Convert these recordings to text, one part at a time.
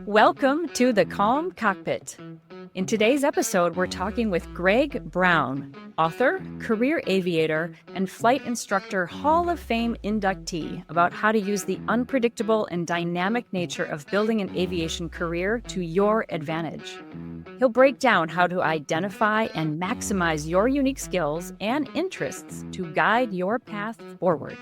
Welcome to the Calm Cockpit. In today's episode, we're talking with Greg Brown, author, career aviator, and flight instructor Hall of Fame inductee, about how to use the unpredictable and dynamic nature of building an aviation career to your advantage. He'll break down how to identify and maximize your unique skills and interests to guide your path forward.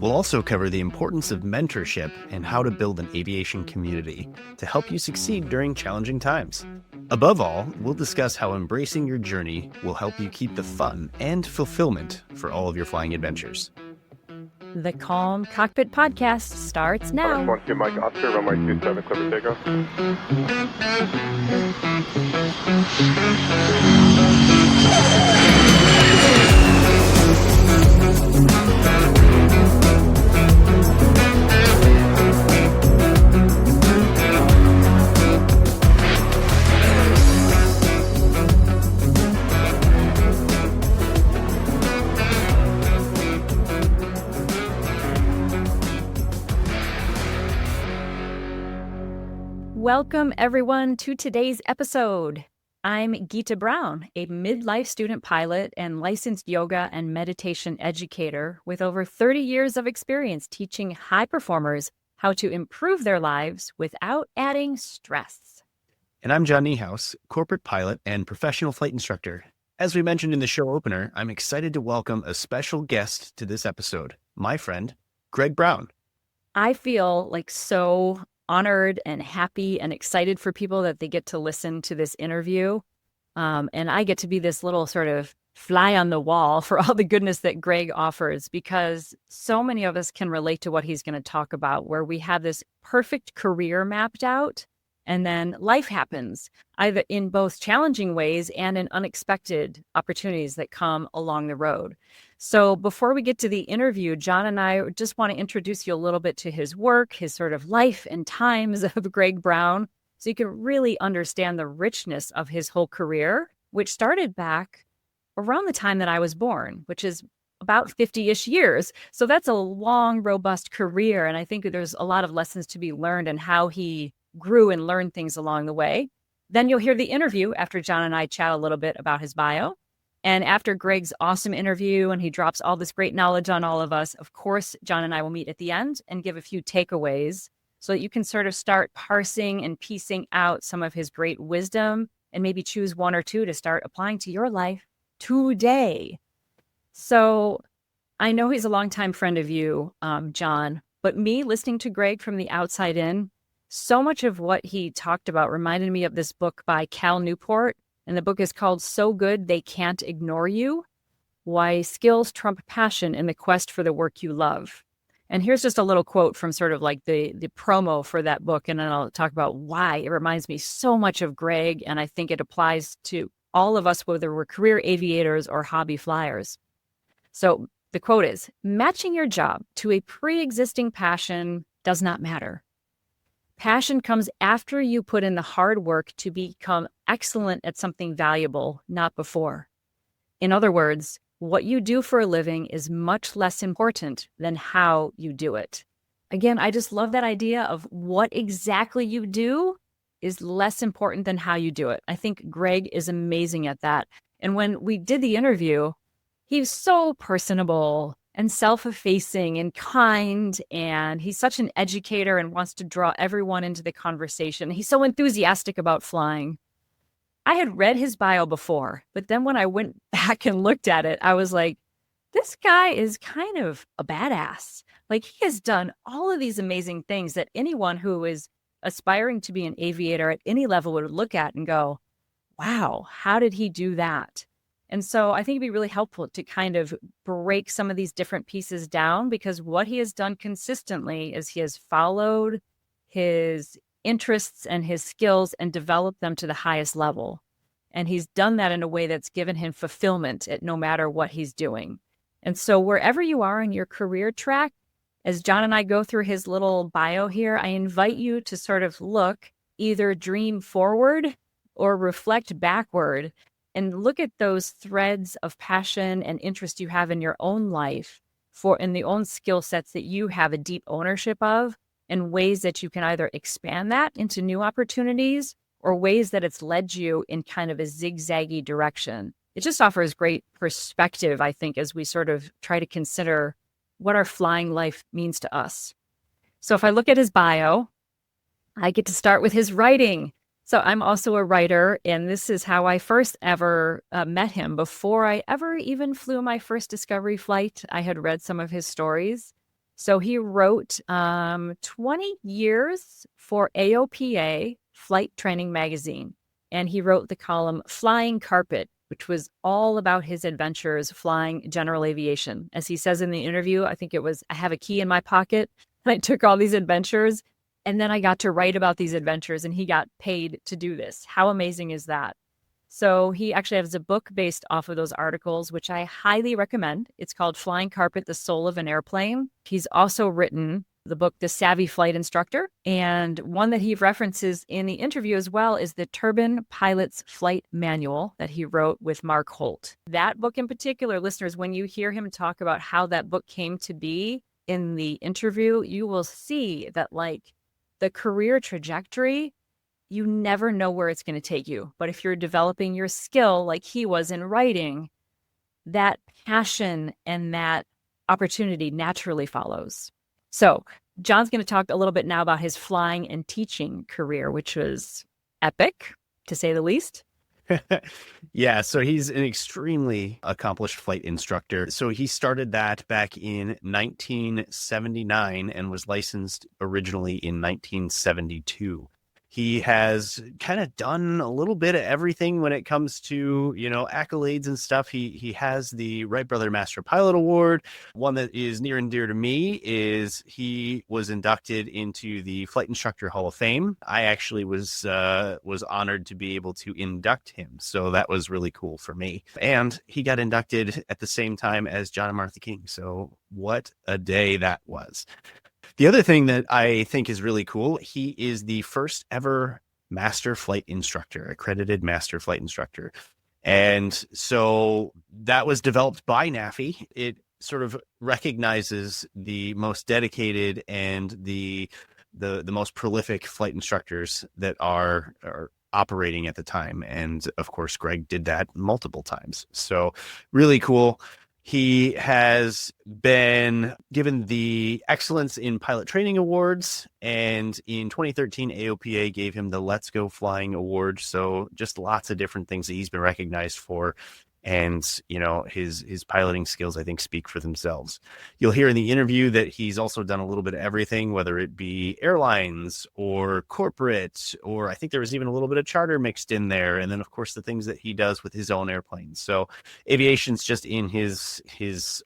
We'll also cover the importance of mentorship and how to build an aviation community to help you succeed during challenging times. Above all, we'll discuss how embracing your journey will help you keep the fun and fulfillment for all of your flying adventures. The Calm Cockpit Podcast starts now. 12 Mike Oscar, runway 27, clear for takeoff. Welcome, everyone, to today's episode. I'm Geeta Brown, a midlife student pilot and licensed yoga and meditation educator with over 30 years of experience teaching high performers how to improve their lives without adding stress. And I'm John Niehaus, corporate pilot and professional flight instructor. As we mentioned in the show opener, I'm excited to welcome a special guest to this episode, my friend, Greg Brown. I feel like so honored and happy and excited for people that they get to listen to this interview. And I get to be this little sort of fly on the wall for all the goodness that Greg offers, because so many of us can relate to what he's going to talk about, where we have this perfect career mapped out, and then life happens, either in both challenging ways and in unexpected opportunities that come along the road. So before we get to the interview, John and I just want to introduce you a little bit to his work, his sort of life and times of Greg Brown, so you can really understand the richness of his whole career, which started back around the time that I was born, which is about 50-ish years. So that's a long, robust career. And I think there's a lot of lessons to be learned in how he grew and learned things along the way. Then you'll hear the interview after John and I chat a little bit about his bio. And after Greg's awesome interview and he drops all this great knowledge on all of us, of course, John and I will meet at the end and give a few takeaways so that you can sort of start parsing and piecing out some of his great wisdom and maybe choose one or two to start applying to your life today. So I know he's a longtime friend of you, John, but me listening to Greg from the outside in, so much of what he talked about reminded me of this book by Cal Newport. And the book is called So Good They Can't Ignore You: Why Skills Trump Passion in the Quest for the Work You Love. And here's just a little quote from sort of like the promo for that book. And then I'll talk about why it reminds me so much of Greg. And I think it applies to all of us, whether we're career aviators or hobby flyers. So the quote is, "Matching your job to a pre-existing passion does not matter. Passion comes after you put in the hard work to become excellent at something valuable, not before. In other words, what you do for a living is much less important than how you do it." Again, I just love that idea of what exactly you do is less important than how you do it. I think Greg is amazing at that. And when we did the interview, he's so personable and self-effacing and kind, and he's such an educator and wants to draw everyone into the conversation. He's so enthusiastic about flying. I had read his bio before, but then when I went back and looked at it, I was like, this guy is kind of a badass. Like, he has done all of these amazing things that anyone who is aspiring to be an aviator at any level would look at and go, wow, how did he do that? And so I think it'd be really helpful to kind of break some of these different pieces down, because what he has done consistently is he has followed his interests and his skills and developed them to the highest level. And he's done that in a way that's given him fulfillment at no matter what he's doing. And so wherever you are in your career track, as John and I go through his little bio here, I invite you to sort of look, either dream forward or reflect backward, and look at those threads of passion and interest you have in your own life in the own skill sets that you have a deep ownership of, and ways that you can either expand that into new opportunities or ways that it's led you in kind of a zigzaggy direction. It just offers great perspective, I think, as we sort of try to consider what our flying life means to us. So if I look at his bio, I get to start with his writing. So I'm also a writer, and this is how I first ever met him. Before I ever even flew my first discovery flight, I had read some of his stories. So he wrote 20 years for AOPA Flight Training Magazine, and he wrote the column Flying Carpet, which was all about his adventures flying general aviation. As he says in the interview, I think it was, I have a key in my pocket, and I took all these adventures, and then I got to write about these adventures, and he got paid to do this. How amazing is that? So he actually has a book based off of those articles, which I highly recommend. It's called Flying Carpet, The Soul of an Airplane. He's also written the book, The Savvy Flight Instructor. And one that he references in the interview as well is the Turbine Pilot's Flight Manual that he wrote with Mark Holt. That book in particular, listeners, when you hear him talk about how that book came to be in the interview, you will see that like the career trajectory, you never know where it's going to take you. But if you're developing your skill like he was in writing, that passion and that opportunity naturally follows. So John's going to talk a little bit now about his flying and teaching career, which was epic, to say the least. Yeah, so he's an extremely accomplished flight instructor. So he started that back in 1979 and was licensed originally in 1972. He has kind of done a little bit of everything when it comes to, accolades and stuff. He has the Wright Brother Master Pilot Award. One that is near and dear to me is he was inducted into the Flight Instructor Hall of Fame. I actually was honored to be able to induct him. So that was really cool for me. And he got inducted at the same time as John and Martha King. So what a day that was. The other thing that I think is really cool, he is the first ever master flight instructor, accredited master flight instructor. And so that was developed by NAFI. It sort of recognizes the most dedicated and the most prolific flight instructors that are operating at the time. And of course, Greg did that multiple times. So really cool. He has been given the Excellence in Pilot Training Awards, and in 2013, AOPA gave him the Let's Go Flying Award. So just lots of different things that he's been recognized for. And, his piloting skills, I think, speak for themselves. You'll hear in the interview that he's also done a little bit of everything, whether it be airlines or corporate, or I think there was even a little bit of charter mixed in there. And then, of course, the things that he does with his own airplanes. So aviation's just in his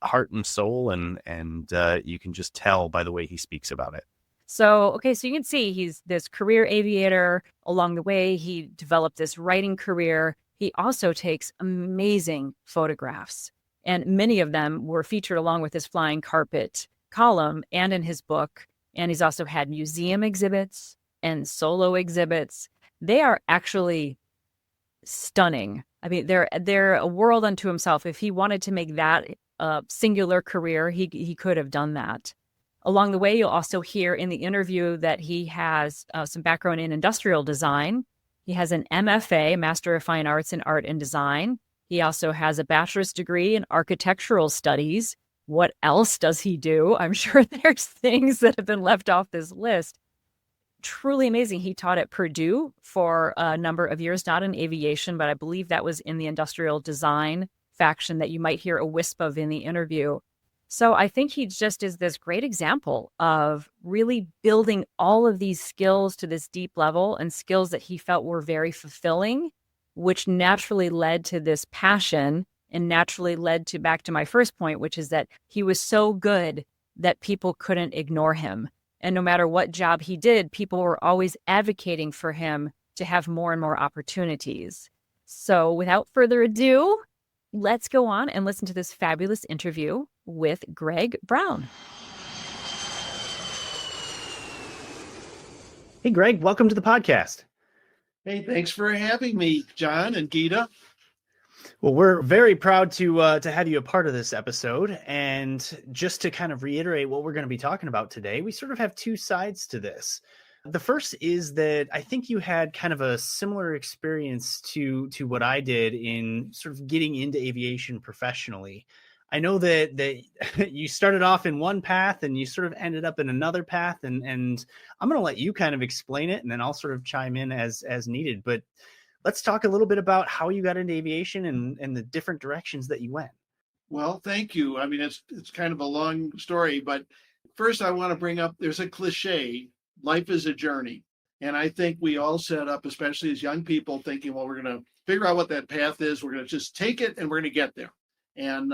heart and soul. And you can just tell by the way he speaks about it. So you can see he's this career aviator. Along the way, he developed this writing career. He also takes amazing photographs, and many of them were featured along with his Flying Carpet column and in his book. And he's also had museum exhibits and solo exhibits. They are actually stunning. I mean, they're a world unto himself. If he wanted to make that a singular career, he could have done that. Along the way, you'll also hear in the interview that he has some background in industrial design. He has an MFA, Master of Fine Arts in Art and Design. He also has a bachelor's degree in architectural studies. What else does he do? I'm sure there's things that have been left off this list. Truly amazing. He taught at Purdue for a number of years, not in aviation, but I believe that was in the industrial design faction that you might hear a wisp of in the interview. So I think he just is this great example of really building all of these skills to this deep level, and skills that he felt were very fulfilling, which naturally led to this passion and naturally led to back to my first point, which is that he was so good that people couldn't ignore him. And no matter what job he did, people were always advocating for him to have more and more opportunities. So without further ado, let's go on and listen to this fabulous interview with Greg Brown. Hey, Greg, welcome to the podcast. Hey, thanks for having me, John and Gita. Well, we're very proud to have you a part of this episode. And just to kind of reiterate what we're going to be talking about today, we sort of have two sides to this. The first is that I think you had kind of a similar experience to what I did in sort of getting into aviation professionally. I know that you started off in one path and you sort of ended up in another path, and I'm going to let you kind of explain it, and then I'll sort of chime in as needed. But let's talk a little bit about how you got into aviation and the different directions that you went. Well, thank you. I mean, it's kind of a long story, but first I want to bring up there's a cliche, life is a journey. And I think we all set up, especially as young people, thinking, well, we're going to figure out what that path is. We're going to just take it and we're going to get there. And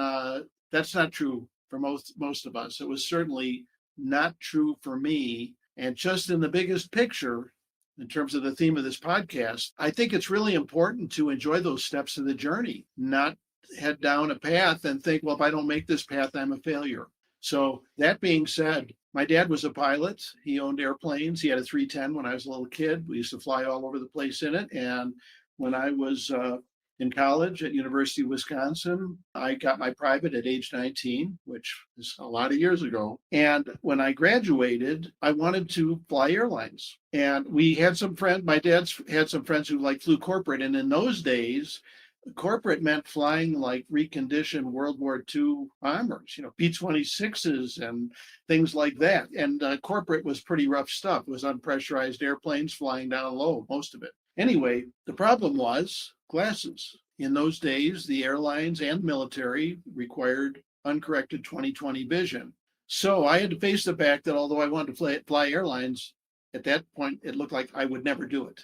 that's not true for most of us. It was certainly not true for me. And just in the biggest picture, in terms of the theme of this podcast, I think it's really important to enjoy those steps of the journey, not head down a path and think, well, if I don't make this path, I'm a failure. So that being said, my dad was a pilot. He owned airplanes. He had a 310 when I was a little kid. We used to fly all over the place in it. And when I was in college at University of Wisconsin, I got my private at age 19, which is a lot of years ago. And when I graduated, I wanted to fly airlines. And we had some friends, my dad's had some friends who like flew corporate. And in those days, corporate meant flying like reconditioned World War II bombers, P-26s and things like that. And corporate was pretty rough stuff. It was unpressurized airplanes flying down low, most of it. Anyway, the problem was glasses. In those days, the airlines and military required uncorrected 20/20 vision. So I had to face the fact that although I wanted to fly airlines, at that point, it looked like I would never do it.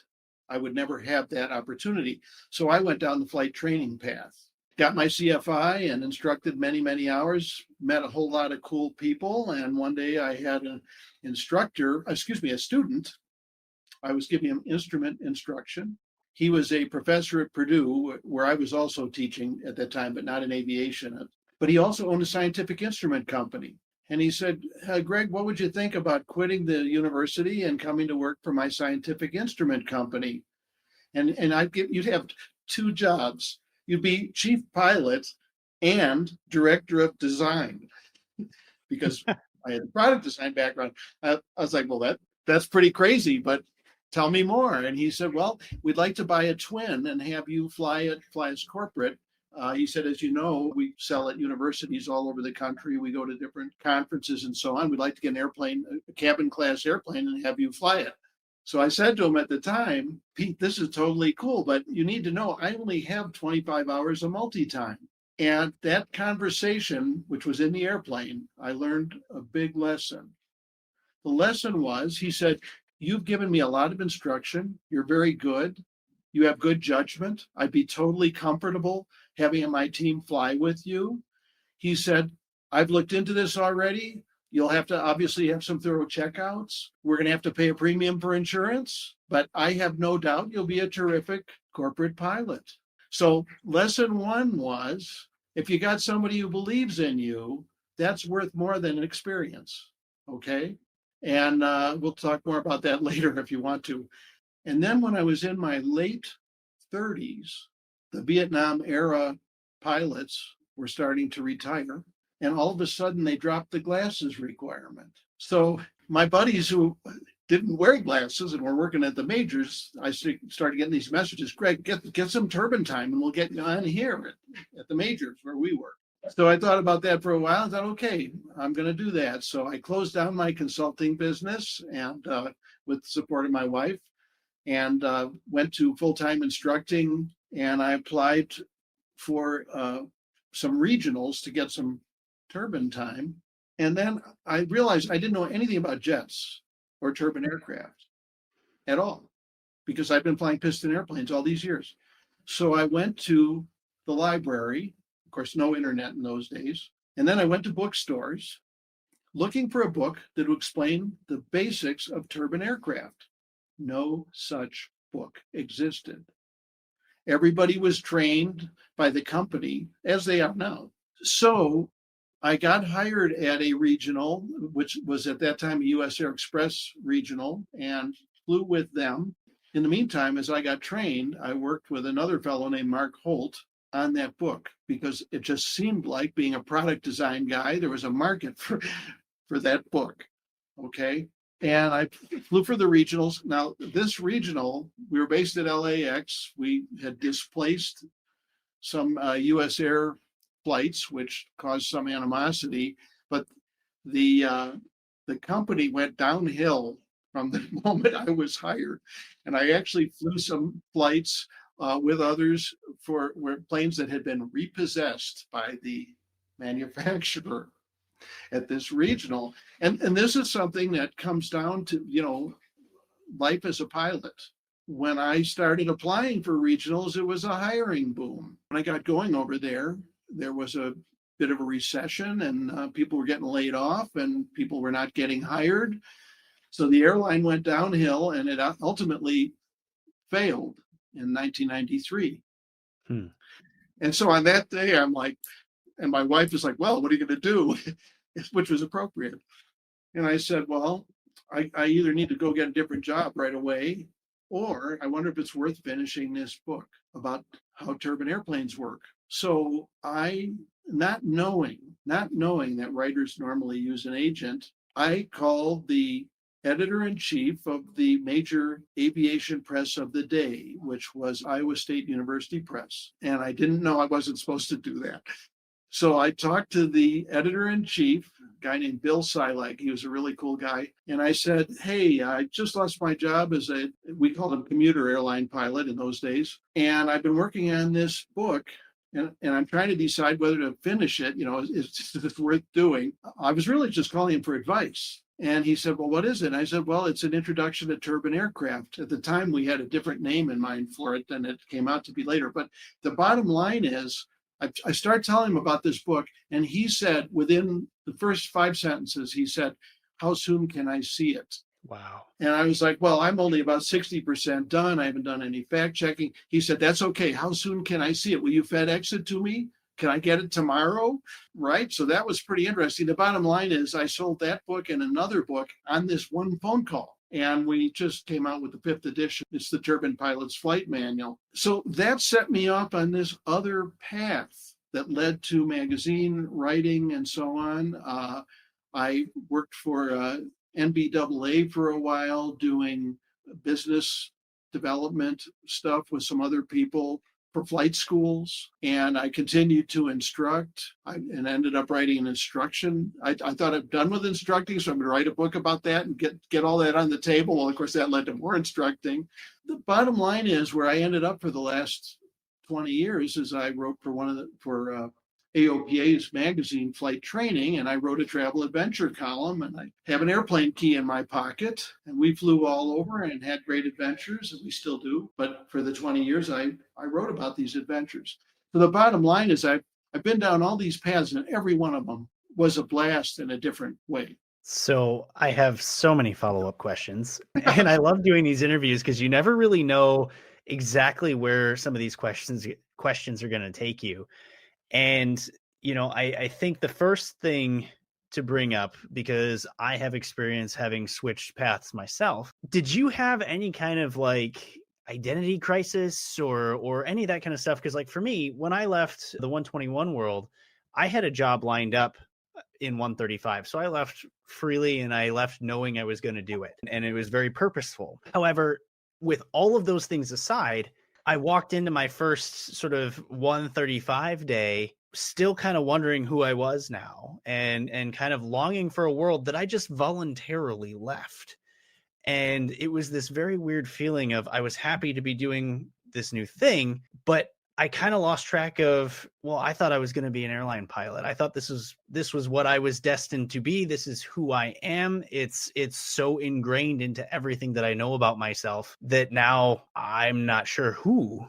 I would never have that opportunity. So I went down the flight training path, got my CFI and instructed many, many hours, met a whole lot of cool people. And one day I had a student. I was giving him instrument instruction. He was a professor at Purdue, where I was also teaching at that time, but not in aviation. But he also owned a scientific instrument company. And he said, Greg, what would you think about quitting the university and coming to work for my scientific instrument company? And you'd have two jobs. You'd be chief pilot and director of design, because I had a product design background. I was like, well, that's pretty crazy, but tell me more. And he said, well, we'd like to buy a twin and have you fly as corporate. He said, as you know, we sell at universities all over the country. We go to different conferences and so on. We'd like to get an airplane, a cabin class airplane, and have you fly it. So I said to him at the time, Pete, this is totally cool, but you need to know I only have 25 hours of multi-time. And that conversation, which was in the airplane, I learned a big lesson. The lesson was, he said, you've given me a lot of instruction. You're very good. You have good judgment. I'd be totally comfortable having my team fly with you. He said, I've looked into this already. You'll have to obviously have some thorough checkouts. We're going to have to pay a premium for insurance, but I have no doubt you'll be a terrific corporate pilot. So lesson one was, if you got somebody who believes in you, that's worth more than an experience. Okay. And we'll talk more about that later if you want to. And then when I was in my late 30s, the Vietnam era pilots were starting to retire. And all of a sudden they dropped the glasses requirement. So my buddies who didn't wear glasses and were working at the majors, I started getting these messages, Greg, get some turbine time and we'll get you on here at the majors where we were. So I thought about that for a while. I thought, okay, I'm going to do that. So I closed down my consulting business and with the support of my wife, and went to full-time instructing. And I applied for some regionals to get some turbine time. And then I realized I didn't know anything about jets or turbine aircraft at all, because I've been flying piston airplanes all these years. So I went to the library. Of course, no internet in those days. And then I went to bookstores looking for a book that would explain the basics of turbine aircraft. No such book existed. Everybody was trained by the company, as they are now. So I got hired at a regional, which was at that time a US Air Express regional, and flew with them. In the meantime, as I got trained, I worked with another fellow named Mark Holt on that book because it just seemed like, being a product design guy, there was a market for that book. Okay. And I flew for the regionals. Now, this regional, we were based at LAX. We had displaced some US Air flights, which caused some animosity, but the the company went downhill from the moment I was hired. And I actually flew some flights with others for planes that had been repossessed by the manufacturer at this regional. And this is something that comes down to, life as a pilot. When I started applying for regionals, it was a hiring boom. When I got going over there, there was a bit of a recession and people were getting laid off and people were not getting hired. So the airline went downhill and it ultimately failed in 1993. And so on that day, I'm like, and my wife is like, well, what are you going to do? Which was appropriate. And I said, well, I either need to go get a different job right away, or I wonder if it's worth finishing this book about how turbine airplanes work. So not knowing that writers normally use an agent, I called the editor-in-chief of the major aviation press of the day, which was Iowa State University Press. And I didn't know I wasn't supposed to do that. So I talked to the editor-in-chief, a guy named Bill Silag. He was a really cool guy. And I said, hey, I just lost my job as we called him commuter airline pilot in those days. And I've been working on this book and I'm trying to decide whether to finish it. Is it worth doing? I was really just calling him for advice. And he said, well, what is it? And I said, well, it's an introduction to turbine aircraft. At the time, we had a different name in mind for it than it came out to be later. But the bottom line is, I started telling him about this book, and he said, within the first 5 sentences, he said, how soon can I see it? Wow. And I was like, well, I'm only about 60% done. I haven't done any fact checking. He said, that's okay. How soon can I see it? Will you FedEx it to me? Can I get it tomorrow? Right. So that was pretty interesting. The bottom line is I sold that book and another book on this one phone call. And we just came out with the 5th edition. It's the Turbine Pilot's Flight Manual. So that set me off on this other path that led to magazine writing and so on. I worked for NBAA for a while, doing business development stuff with some other people for flight schools. And I continued to instruct and ended up writing an instruction. I thought I'm done with instructing, so I'm going to write a book about that and get all that on the table. Well, of course, that led to more instructing. The bottom line is where I ended up for the last 20 years is I wrote for AOPA's magazine, Flight Training, and I wrote a travel adventure column, and I have an airplane key in my pocket, and we flew all over and had great adventures, and we still do. But for the 20 years, I wrote about these adventures. So the bottom line is I've been down all these paths, and every one of them was a blast in a different way. So I have so many follow-up questions, and I love doing these interviews because you never really know exactly where some of these questions are going to take you. And, I think the first thing to bring up, because I have experience having switched paths myself, did you have any kind of identity crisis or any of that kind of stuff? Because for me, when I left the 121 world, I had a job lined up in 135. So I left freely and I left knowing I was going to do it. And it was very purposeful. However, with all of those things aside, I walked into my first sort of 135 day, still kind of wondering who I was now and kind of longing for a world that I just voluntarily left. And it was this very weird feeling of I was happy to be doing this new thing, but I kind of lost track of, well, I thought I was going to be an airline pilot. I thought this was what I was destined to be. This is who I am. It's so ingrained into everything that I know about myself that now I'm not sure who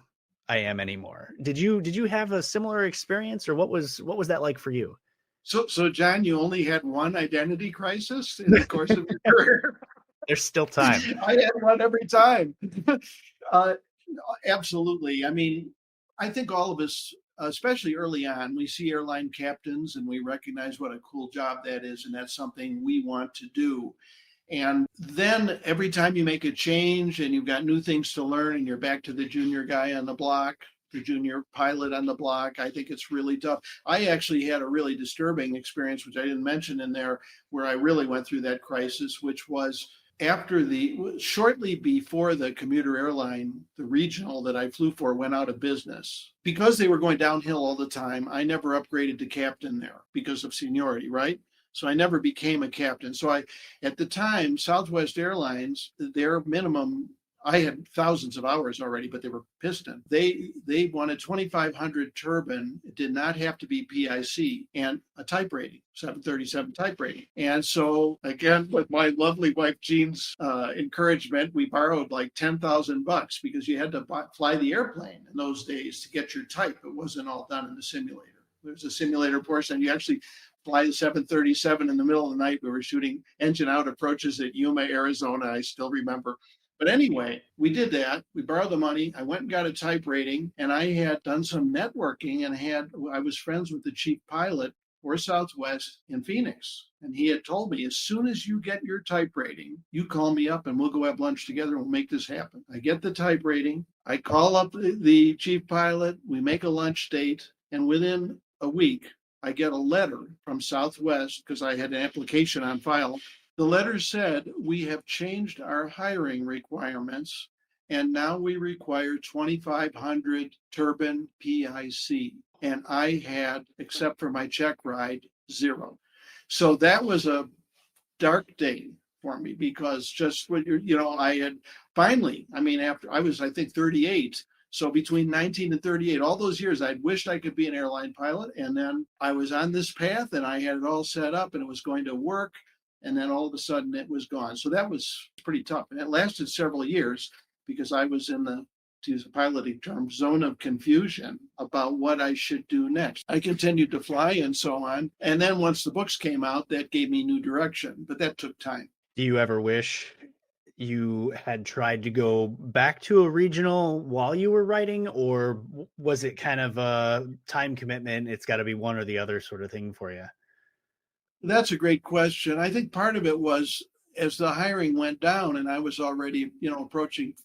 I am anymore. Did you have a similar experience, or what was that like for you? So John, you only had one identity crisis in the course of your career? There's still time. I had one every time. Absolutely. I mean, I think all of us, especially early on, we see airline captains and we recognize what a cool job that is, and that's something we want to do. And then every time you make a change and you've got new things to learn and you're back to the junior guy on the block the junior pilot on the block. I think it's really tough. I actually had a really disturbing experience, which I didn't mention in there, where I really went through that crisis, which was shortly before the commuter airline, the regional that I flew for, went out of business. Because they were going downhill all the time, I never upgraded to captain there because of seniority, right? So I never became a captain. So at the time, Southwest Airlines, their minimum, I had thousands of hours already, but they were piston. They wanted 2,500 turbine. It did not have to be PIC, and a type rating, 737 type rating. And so again, with my lovely wife Jean's encouragement, we borrowed like $10,000 because you had to fly the airplane in those days to get your type. It wasn't all done in the simulator. There's a simulator portion. You actually fly the 737 in the middle of the night. We were shooting engine out approaches at Yuma, Arizona. I still remember. But anyway, we did that. We borrowed the money. I went and got a type rating, and I had done some networking and I was friends with the chief pilot for Southwest in Phoenix. And he had told me, as soon as you get your type rating, you call me up and we'll go have lunch together and we'll make this happen. I get the type rating. I call up the chief pilot. We make a lunch date. And within a week, I get a letter from Southwest because I had an application on file. The letter said, we have changed our hiring requirements, and now we require 2,500 turbine PIC. And I had, except for my check ride, 0. So that was a dark day for me because just what I had finally, after I was, I think, 38. So between 19 and 38, all those years, I'd wished I could be an airline pilot. And then I was on this path and I had it all set up and it was going to work. And then all of a sudden it was gone. So that was pretty tough. And it lasted several years because I was in the, to use a piloting term, zone of confusion about what I should do next. I continued to fly and so on. And then once the books came out, that gave me new direction, but that took time. Do you ever wish you had tried to go back to a regional while you were writing, or was it kind of a time commitment? It's got to be one or the other sort of thing for you? That's a great question. I think part of it was as the hiring went down and I was already, approaching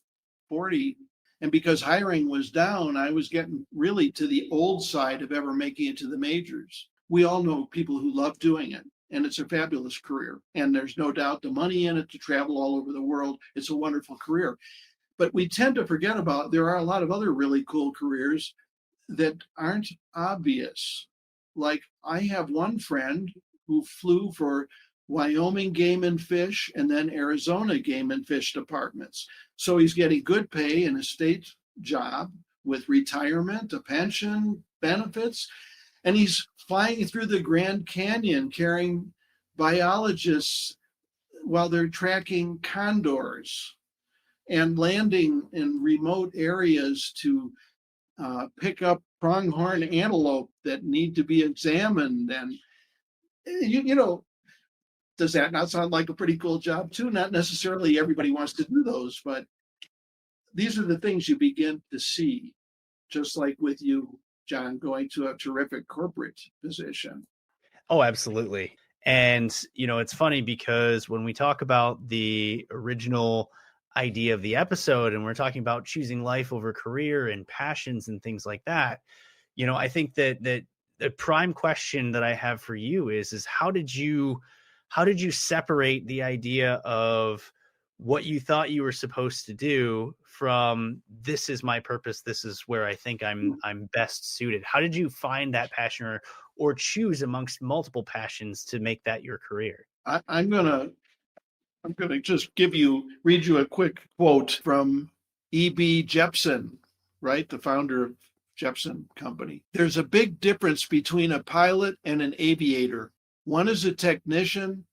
40. And because hiring was down, I was getting really to the old side of ever making it to the majors. We all know people who love doing it, and it's a fabulous career. And there's no doubt the money in it to travel all over the world. It's a wonderful career. But we tend to forget about, there are a lot of other really cool careers that aren't obvious. Like I have one friend who flew for Wyoming Game and Fish and then Arizona Game and Fish departments. So he's getting good pay in a state job with retirement, a pension, benefits, and he's flying through the Grand Canyon carrying biologists while they're tracking condors and landing in remote areas to pick up pronghorn antelope that need to be examined. And does that not sound like a pretty cool job too? Not necessarily everybody wants to do those, but these are the things you begin to see, just like with you, John, going to a terrific corporate position. Oh, absolutely. And, it's funny because when we talk about the original idea of the episode and we're talking about choosing life over career and passions and things like that, I think that the prime question that I have for you is how did you separate the idea of what you thought you were supposed to do from this is my purpose, this is where I think I'm best suited? How did you find that passion or choose amongst multiple passions to make that your career? I'm gonna just read you a quick quote from E.B. Jepson, right? The founder of Jepson Company. There's a big difference between a pilot and an aviator. One is a technician,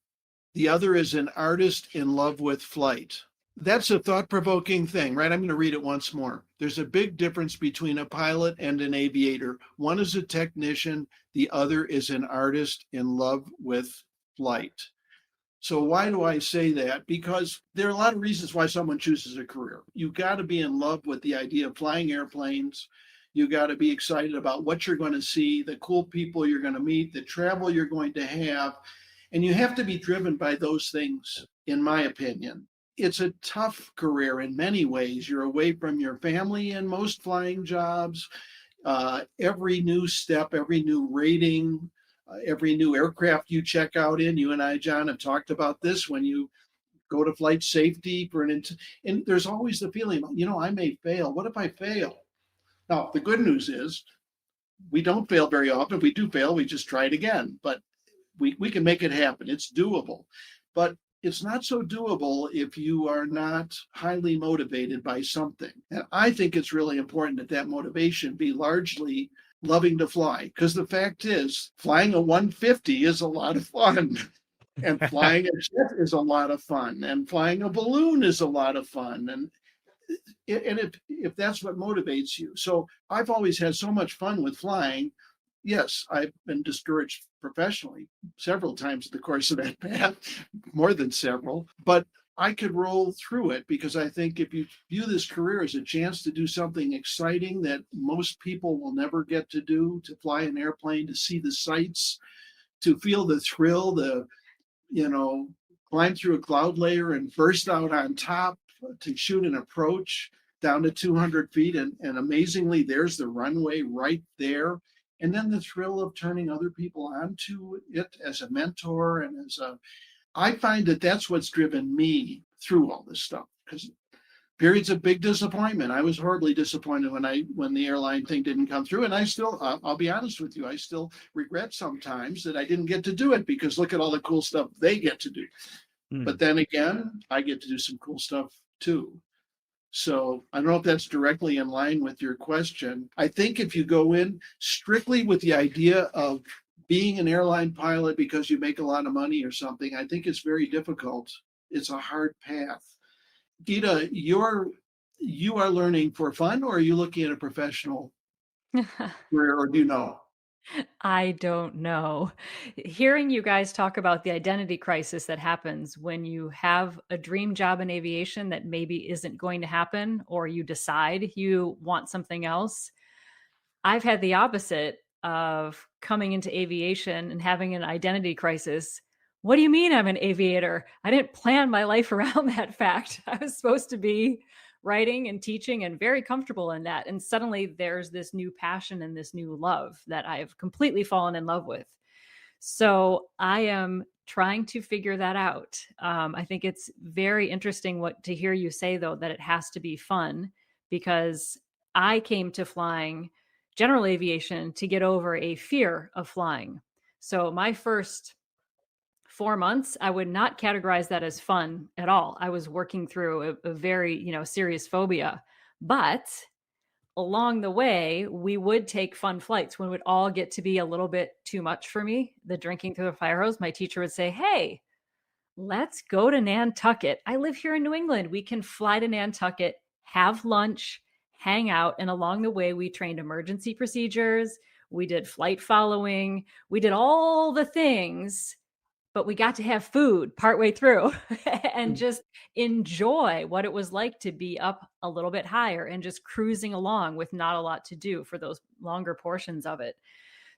the other is an artist in love with flight. That's a thought-provoking thing, right? I'm going to read it once more. There's a big difference between a pilot and an aviator. One is a technician, the other is an artist in love with flight. So why do I say that? Because there are a lot of reasons why someone chooses a career. You've got to be in love with the idea of flying airplanes. You got to be excited about what you're going to see, the cool people you're going to meet, the travel you're going to have. And you have to be driven by those things, in my opinion. it's a tough career in many ways. You're away from your family in most flying jobs. Every new step, every new rating, every new aircraft you check out in, you and I, John, have talked about this when you go to flight safety and there's always the feeling, I may fail. What if I fail? Now, the good news is we don't fail very often. If we do fail, we just try it again. But we can make it happen. It's doable. But it's not so doable if you are not highly motivated by something. And I think it's really important that that motivation be largely loving to fly. Because the fact is, flying a 150 is a lot of fun. And flying a jet is a lot of fun. And flying a balloon is a lot of fun. And if that's what motivates you. So I've always had so much fun with flying. Yes, I've been discouraged professionally several times in the course of that path, more than several, but I could roll through it because I think if you view this career as a chance to do something exciting that most people will never get to do, to fly an airplane, to see the sights, to feel the thrill, climb through a cloud layer and burst out on top, to shoot an approach down to 200 feet. And amazingly, there's the runway right there. And then the thrill of turning other people onto it as a mentor I find that that's what's driven me through all this stuff. Because periods of big disappointment. I was horribly disappointed when the airline thing didn't come through. And I still, I'll be honest with you, I still regret sometimes that I didn't get to do it because look at all the cool stuff they get to do. But then again, I get to do some cool stuff too. So I don't know if that's directly in line with your question. I think if you go in strictly with the idea of being an airline pilot because you make a lot of money or something, I think it's very difficult. It's a hard path. Gita, you are learning for fun, or are you looking at a professional career, or do you know? I don't know. Hearing you guys talk about the identity crisis that happens when you have a dream job in aviation that maybe isn't going to happen, or you decide you want something else. I've had the opposite of coming into aviation and having an identity crisis. What do you mean I'm an aviator? I didn't plan my life around that fact. I was supposed to be writing and teaching and very comfortable in that. And suddenly there's this new passion and this new love that I've completely fallen in love with. So I am trying to figure that out. I think it's very interesting to hear you say, though, that it has to be fun, because I came to flying general aviation to get over a fear of flying. So my first 4 months, I would not categorize that as fun at all. I was working through a very, serious phobia. But along the way, we would take fun flights when it would all get to be a little bit too much for me. The drinking through the fire hose, my teacher would say, "Hey, let's go to Nantucket. I live here in New England. We can fly to Nantucket, have lunch, hang out." And along the way, we trained emergency procedures. We did flight following. We did all the things, but we got to have food partway through and just enjoy what it was like to be up a little bit higher and just cruising along with not a lot to do for those longer portions of it.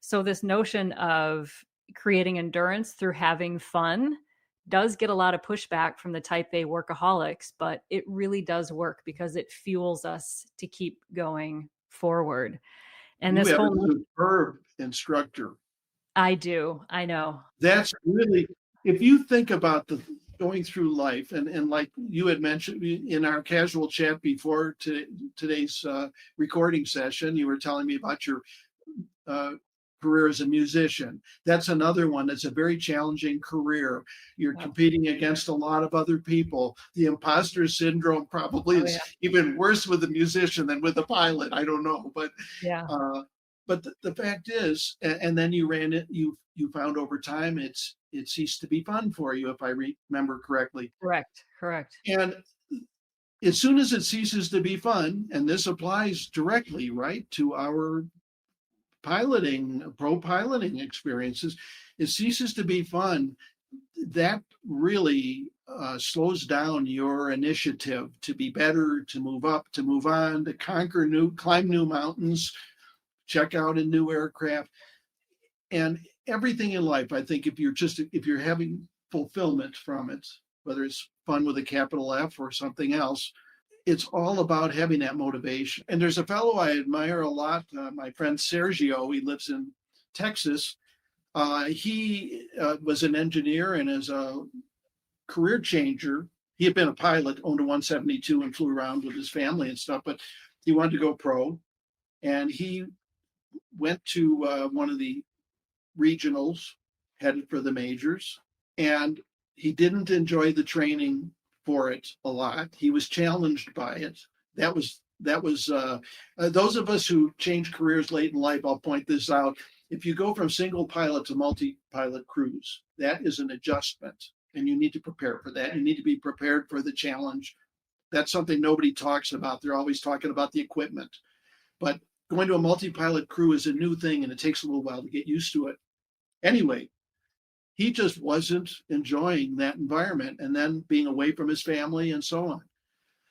So this notion of creating endurance through having fun does get a lot of pushback from the type A workaholics, but it really does work because it fuels us to keep going forward. And You this have a whole, superb instructor. I do, I know. That's really, if you think about the going through life, and like you had mentioned in our casual chat before today's recording session, you were telling me about your career as a musician. That's another one that's a very challenging career. You're competing against a lot of other people. The imposter syndrome probably is even worse with a musician than with a pilot. I don't know, but Yeah. But the fact is, and then you ran it. You found over time it ceased to be fun for you, if I remember correctly. Correct. And as soon as it ceases to be fun, and this applies directly, right, to our pro piloting experiences, it ceases to be fun. That really slows down your initiative to be better, to move up, to move on, to climb new mountains, check out a new aircraft, and everything in life. I think if you're having fulfillment from it, whether it's fun with a capital F or something else. It's all about having that motivation. And there's a fellow I admire a lot, my friend Sergio. He lives in Texas. He was an engineer and is a career changer. He had been a pilot, owned a 172 and flew around with his family and stuff, but he wanted to go pro. And he went to one of the regionals, headed for the majors, and he didn't enjoy the training for it a lot. He was challenged by it. That was those of us who change careers late in life. I'll point this out. If you go from single pilot to multi-pilot crews, that is an adjustment, and you need to prepare for that. You need to be prepared for the challenge. That's something nobody talks about. They're always talking about the equipment, but going to a multi-pilot crew is a new thing, and it takes a little while to get used to it. Anyway, he just wasn't enjoying that environment, and then being away from his family and so on.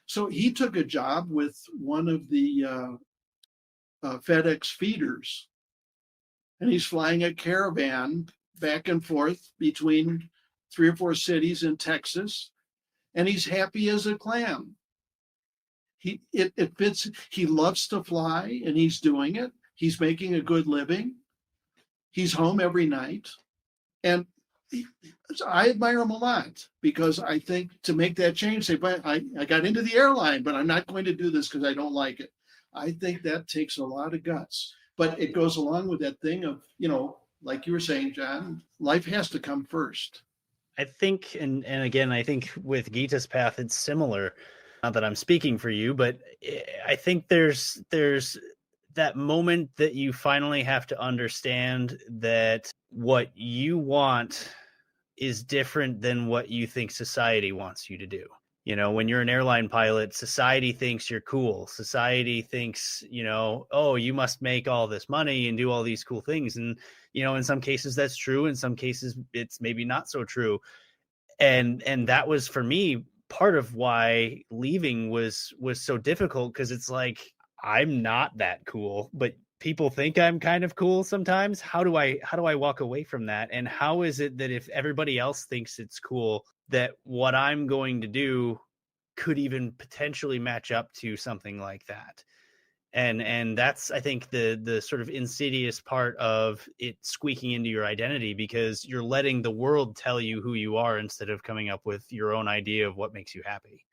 So he took a job with one of the FedEx feeders, and he's flying a caravan back and forth between 3 or 4 cities in Texas, and he's happy as a clam. It fits. He loves to fly, and he's doing it. He's making a good living. He's home every night, and I admire him a lot, because I think to make that change, say, but I got into the airline, but I'm not going to do this because I don't like it. I think that takes a lot of guts, but it goes along with that thing of, like you were saying, John, life has to come first. I think, and again, I think with Gita's path, it's similar. Not that I'm speaking for you, but I think there's that moment that you finally have to understand that what you want is different than what you think society wants you to do. When you're an airline pilot, society thinks you're cool. Society thinks, oh, you must make all this money and do all these cool things. And, in some cases that's true. In some cases it's maybe not so true. And that was, for me, part of why leaving was so difficult, because it's like, I'm not that cool, but people think I'm kind of cool sometimes. How do I walk away from that? And how is it that if everybody else thinks it's cool, that what I'm going to do could even potentially match up to something like that? And that's, I think, the sort of insidious part of it squeaking into your identity, because you're letting the world tell you who you are instead of coming up with your own idea of what makes you happy.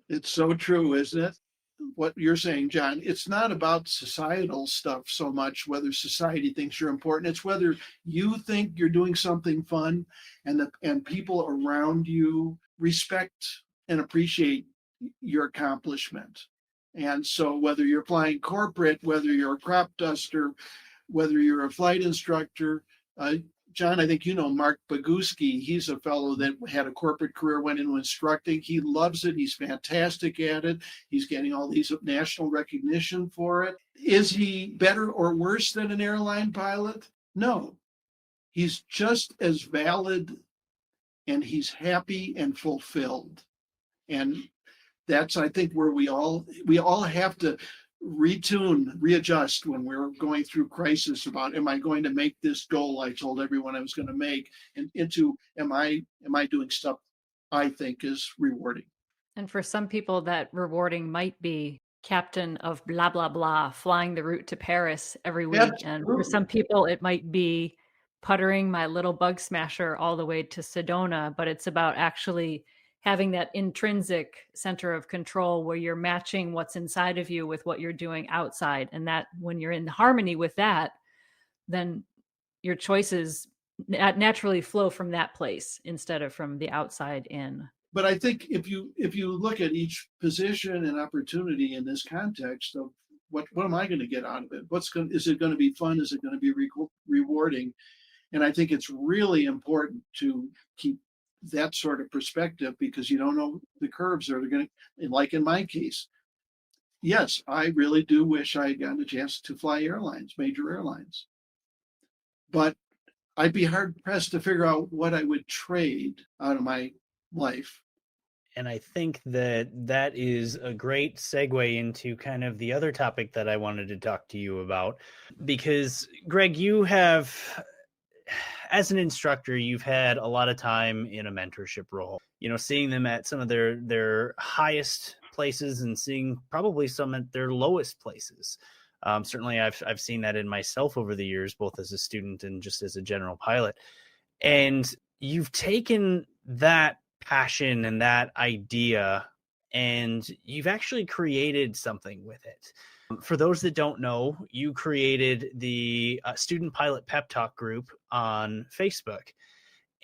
It's so true, isn't it? What you're saying, John, it's not about societal stuff so much, whether society thinks you're important. It's whether you think you're doing something fun, and people around you respect and appreciate your accomplishment. And so whether you're flying corporate, whether you're a crop duster, whether you're a flight instructor, John, I think Mark Boguski. He's a fellow that had a corporate career, went into instructing. He loves it. He's fantastic at it. He's getting all these national recognition for it. Is he better or worse than an airline pilot? No. He's just as valid, and he's happy and fulfilled. And that's, I think, where we all have to readjust when we're going through crisis about, am I going to make this goal I told everyone I was going to make, and into, am I doing stuff I think is rewarding. And for some people, that rewarding might be captain of blah, blah, blah, flying the route to Paris every week. Absolutely. And for some people, it might be puttering my little bug smasher all the way to Sedona, but it's about actually having that intrinsic center of control where you're matching what's inside of you with what you're doing outside. And that when you're in harmony with that, then your choices naturally flow from that place instead of from the outside in. But I think if you look at each position and opportunity in this context of what am I going to get out of it? Is it going to be fun? Is it going to be rewarding? And I think it's really important to keep that sort of perspective, because you don't know the curves are going to, like in my case. Yes, I really do wish I had gotten a chance to fly airlines, major airlines. But I'd be hard pressed to figure out what I would trade out of my life. And I think that is a great segue into kind of the other topic that I wanted to talk to you about, because Greg, you have, as an instructor, you've had a lot of time in a mentorship role, seeing them at some of their highest places and seeing probably some at their lowest places. Certainly I've seen that in myself over the years, both as a student and just as a general pilot. And you've taken that passion and that idea and you've actually created something with it. For those that don't know, you created the Student Pilot Pep Talk group on Facebook.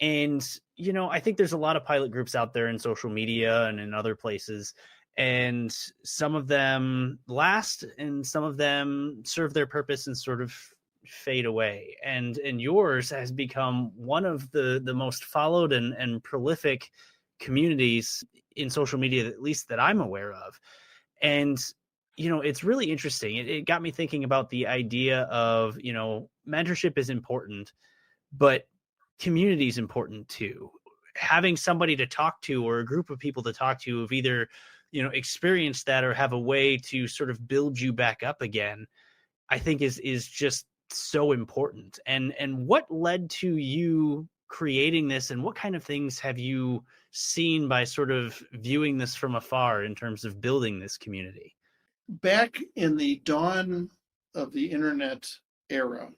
And, I think there's a lot of pilot groups out there in social media and in other places. And some of them last and some of them serve their purpose and sort of fade away. And yours has become one of the most followed and prolific communities in social media, at least that I'm aware of. And it's really interesting. It got me thinking about the idea of, mentorship is important, but community is important too. Having somebody to talk to or a group of people to talk to who've either, experienced that or have a way to sort of build you back up again, I think is just so important. And what led to you creating this, and what kind of things have you seen by sort of viewing this from afar in terms of building this community? Back in the dawn of the internet era,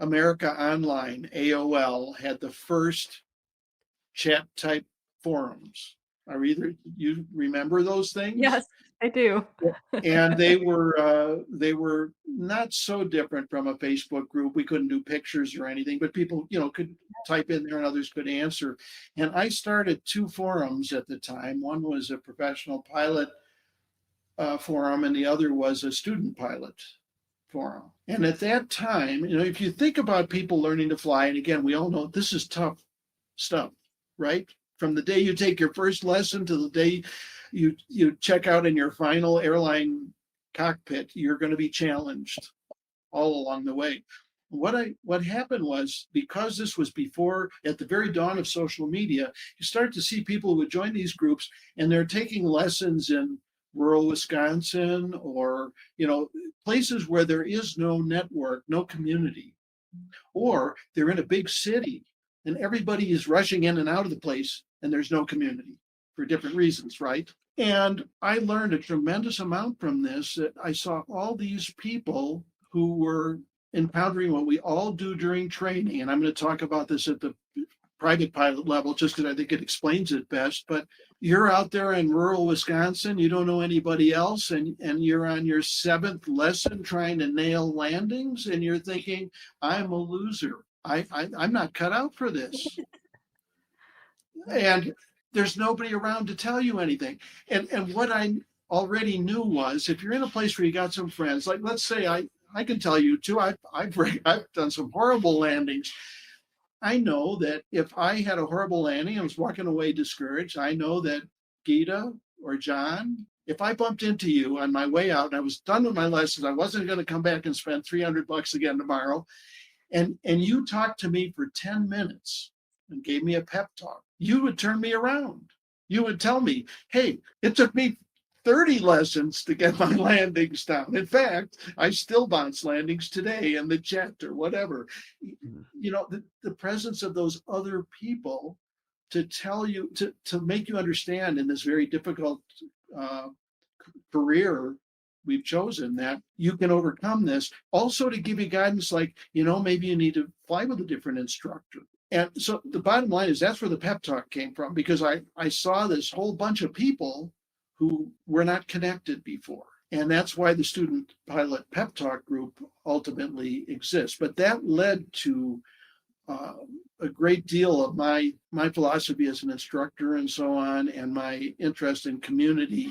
America Online, AOL, had the first chat type forums. You remember those things? Yes, I do. And they were not so different from a Facebook group. We couldn't do pictures or anything, but people, could type in there and others could answer. And I started two forums at the time. One was a professional pilot forum, and the other was a student pilot forum. And at that time, if you think about people learning to fly, and again, we all know this is tough stuff, right? From the day you take your first lesson to the day you check out in your final airline cockpit, you're going to be challenged all along the way. What happened was, because this was before, at the very dawn of social media, you start to see people who would join these groups and they're taking lessons in rural Wisconsin or, places where there is no network, no community, or they're in a big city and everybody is rushing in and out of the place and there's no community for different reasons, right? And I learned a tremendous amount from this. That I saw all these people who were encountering what we all do during training. And I'm going to talk about this at the private pilot level just because I think it explains it best. But you're out there in rural Wisconsin, you don't know anybody else, and you're on your seventh lesson trying to nail landings, and you're thinking, I'm a loser. I'm not cut out for this. And there's nobody around to tell you anything. And what I already knew was, if you're in a place where you got some friends, like let's say I can tell you too, I've done some horrible landings. I know that if I had a horrible landing, I was walking away discouraged. I know that Gita or John, if I bumped into you on my way out and I was done with my lessons, I wasn't going to come back and spend $300 again tomorrow. And you talked to me for 10 minutes and gave me a pep talk. You would turn me around. You would tell me, hey, it took me 30 lessons to get my landings down. In fact, I still bounce landings today in the jet or whatever. The presence of those other people to tell you, to make you understand in this very difficult career we've chosen, that you can overcome this. Also to give you guidance, like, maybe you need to fly with a different instructor. And so the bottom line is that's where the pep talk came from, because I saw this whole bunch of people who were not connected before. And that's why the Student Pilot Pep Talk group ultimately exists. But that led to a great deal of my philosophy as an instructor and so on, and my interest in community.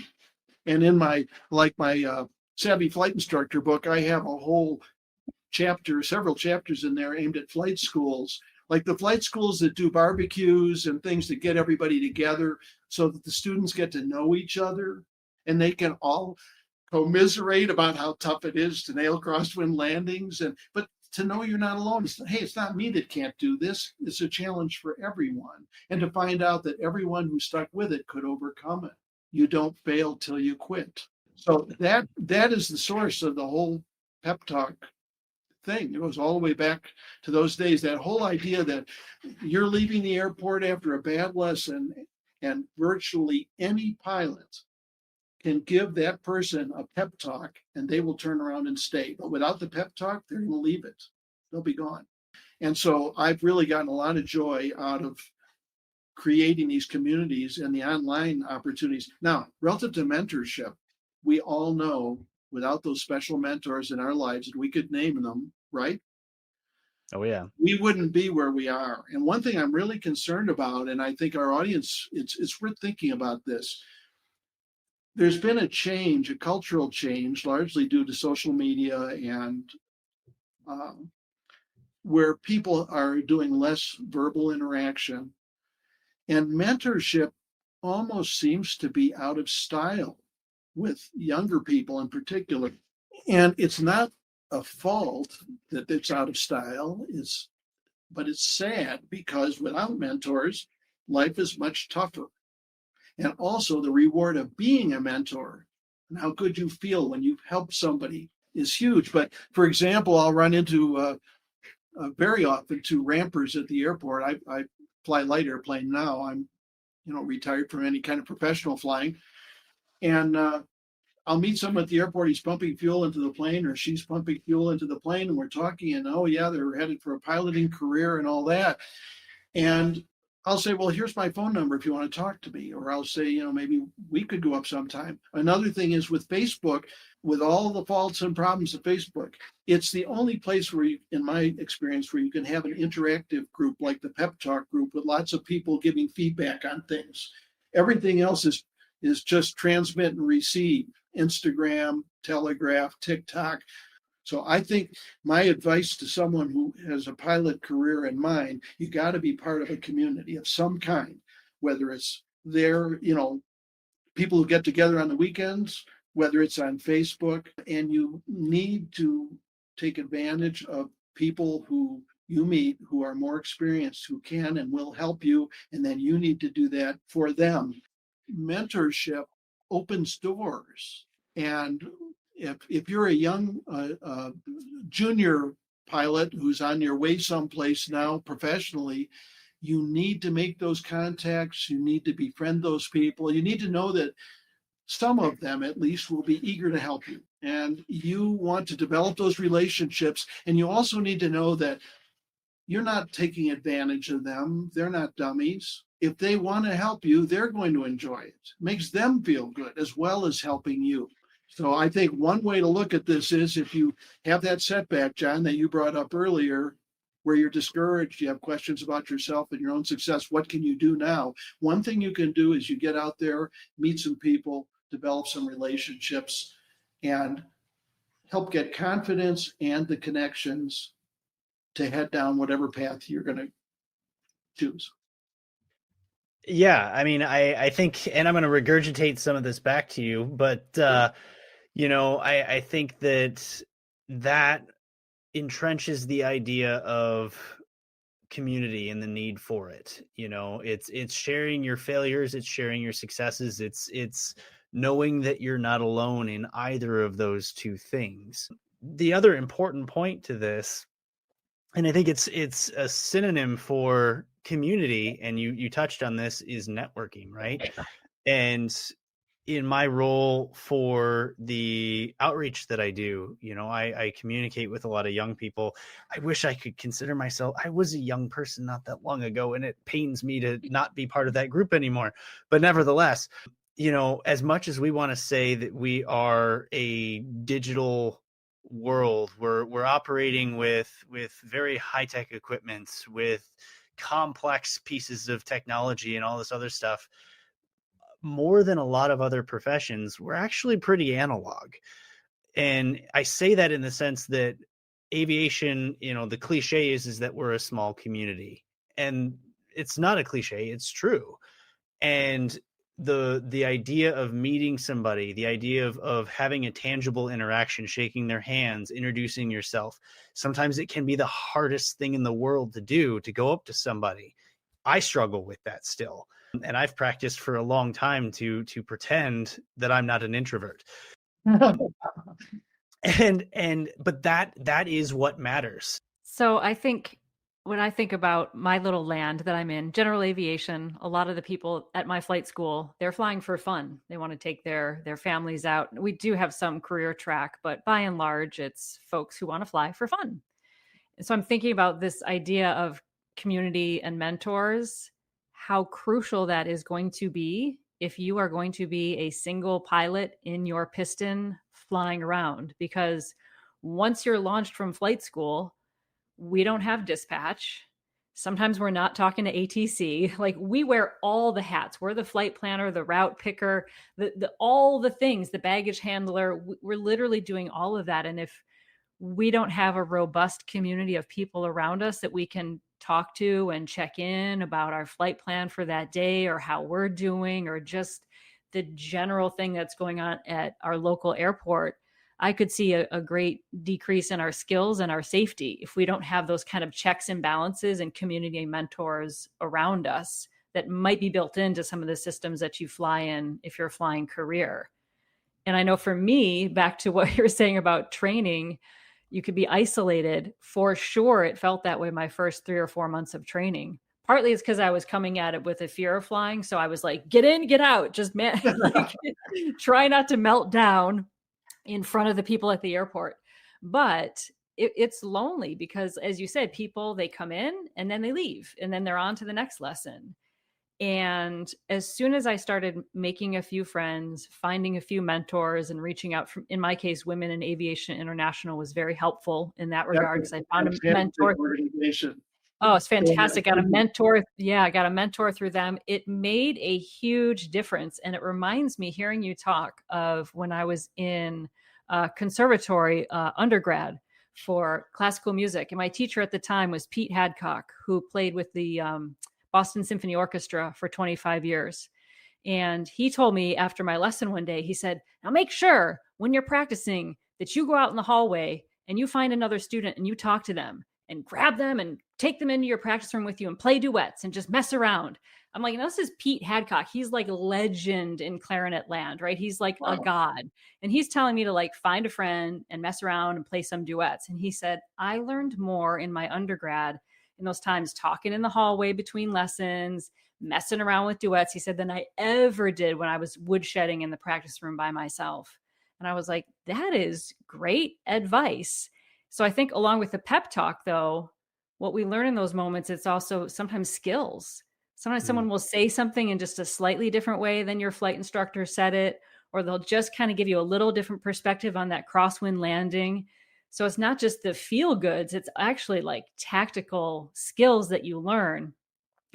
And in my Savvy Flight Instructor book, I have a whole chapter, several chapters in there aimed at flight schools, like the flight schools that do barbecues and things that get everybody together so that the students get to know each other and they can all commiserate about how tough it is to nail crosswind landings. But to know you're not alone. It's not me that can't do this. It's a challenge for everyone. And to find out that everyone who stuck with it could overcome it. You don't fail till you quit. So that is the source of the whole pep talk thing. It goes all the way back to those days. That whole idea that you're leaving the airport after a bad lesson, and virtually any pilot can give that person a pep talk and they will turn around and stay. But without the pep talk, they're going to leave it. They'll be gone. And so I've really gotten a lot of joy out of creating these communities and the online opportunities. Now, relative to mentorship, we all know without those special mentors in our lives, and we could name them, right? Oh, yeah. We wouldn't be where we are. And one thing I'm really concerned about, and I think our audience, it's worth thinking about this. There's been a change, a cultural change, largely due to social media and where people are doing less verbal interaction. And mentorship almost seems to be out of style with younger people in particular. And it's not a fault that it's out of style, but it's sad because without mentors, life is much tougher. And also the reward of being a mentor and how good you feel when you've helped somebody is huge. But for example, I'll run into very often to rampers at the airport. I fly light airplane now. I'm retired from any kind of professional flying. And I'll meet someone at the airport. He's pumping fuel into the plane, or she's pumping fuel into the plane, and we're talking. And oh yeah, they're headed for a piloting career and all that. And I'll say, well, here's my phone number if you want to talk to me. Or I'll say, maybe we could go up sometime. Another thing is with Facebook, with all the faults and problems of Facebook, it's the only place where in my experience, where you can have an interactive group like the Pep Talk group with lots of people giving feedback on things. Everything else is just transmit and receive. Instagram, Telegraph, TikTok. So I think my advice to someone who has a pilot career in mind, you got to be part of a community of some kind, whether it's there, people who get together on the weekends, whether it's on Facebook, and you need to take advantage of people who you meet who are more experienced, who can and will help you, and then you need to do that for them. Mentorship opens doors. And if you're a young junior pilot who's on your way someplace now professionally, you need to make those contacts. You need to befriend those people. You need to know that some of them at least will be eager to help you. And you want to develop those relationships. And you also need to know that you're not taking advantage of them. They're not dummies. If they want to help you, they're going to enjoy it. It makes them feel good as well as helping you. So I think one way to look at this is if you have that setback, John, that you brought up earlier, where you're discouraged, you have questions about yourself and your own success, what can you do now? One thing you can do is you get out there, meet some people, develop some relationships, and help get confidence and the connections to head down whatever path you're going to choose. Yeah, I mean, I think, and I'm going to regurgitate some of this back to you, but I think that entrenches the idea of community and the need for it. It's sharing your failures, it's sharing your successes, it's knowing that you're not alone in either of those two things. The other important point to this, and I think it's a synonym for community, and you touched on this, is networking, right? And in my role for the outreach that I do, I communicate with a lot of young people. I wish I could consider myself, I was a young person not that long ago, and it pains me to not be part of that group anymore. But nevertheless, as much as we want to say that we are a digital world, we're operating with very high-tech equipment, with complex pieces of technology and all this other stuff, more than a lot of other professions, we're actually pretty analog. And I say that in the sense that aviation, the cliche is that we're a small community, and it's not a cliche, it's true. And the idea of meeting somebody, the idea of having a tangible interaction, shaking their hands, introducing yourself, sometimes it can be the hardest thing in the world to do, to go up to somebody. I struggle with that still. And I've practiced for a long time to pretend that I'm not an introvert. But that is what matters. So I think when I think about my little land that I'm in, general aviation, a lot of the people at my flight school, they're flying for fun. They want to take their families out. We do have some career track, but by and large, it's folks who want to fly for fun. And so I'm thinking about this idea of community and mentors, how crucial that is going to be if you are going to be a single pilot in your piston flying around. Because once you're launched from flight school, we don't have dispatch. Sometimes we're not talking to ATC. Like, we wear all the hats. We're the flight planner, the route picker, the all the things, the baggage handler. We're literally doing all of that. And if we don't have a robust community of people around us that we can talk to and check in about our flight plan for that day, or how we're doing, or just the general thing that's going on at our local airport, I could see a great decrease in our skills and our safety if we don't have those kind of checks and balances and community mentors around us that might be built into some of the systems that you fly in if you're flying career. And I know for me, back to what you were saying about training, you could be isolated. For sure, it felt that way my first 3 or 4 months of training. Partly it's because I was coming at it with a fear of flying. So I was like, get in, get out, just like, try not to melt down in front of the people at the airport. But it's lonely because, as you said, people, they come in and then they leave and then they're on to the next lesson. And as soon as I started making a few friends, finding a few mentors, and reaching out, from, in my case, Women in Aviation International was very helpful in that regard, because I found a mentor. Organization. Oh, it's fantastic. Got a mentor. Yeah, I got a mentor through them. It made a huge difference. And it reminds me, hearing you talk, of when I was in conservatory undergrad for classical music. And my teacher at the time was Pete Hadcock, who played with the Boston Symphony Orchestra for 25 years. And he told me after my lesson one day, he said, now make sure when you're practicing that you go out in the hallway and you find another student and you talk to them and grab them and take them into your practice room with you and play duets and just mess around. I'm like, this is Pete Hadcock. He's like a legend in clarinet land, right? He's like a god. And he's telling me to like find a friend and mess around and play some duets. And he said, I learned more in my undergrad in those times talking in the hallway between lessons, messing around with duets, he said, than I ever did when I was woodshedding in the practice room by myself. And I was like, that is great advice. So I think along with the pep talk, though, what we learn in those moments, it's also sometimes skills. Sometimes someone will say something in just a slightly different way than your flight instructor said it, or they'll just kind of give you a little different perspective on that crosswind landing. So it's not just the feel goods, it's actually like tactical skills that you learn.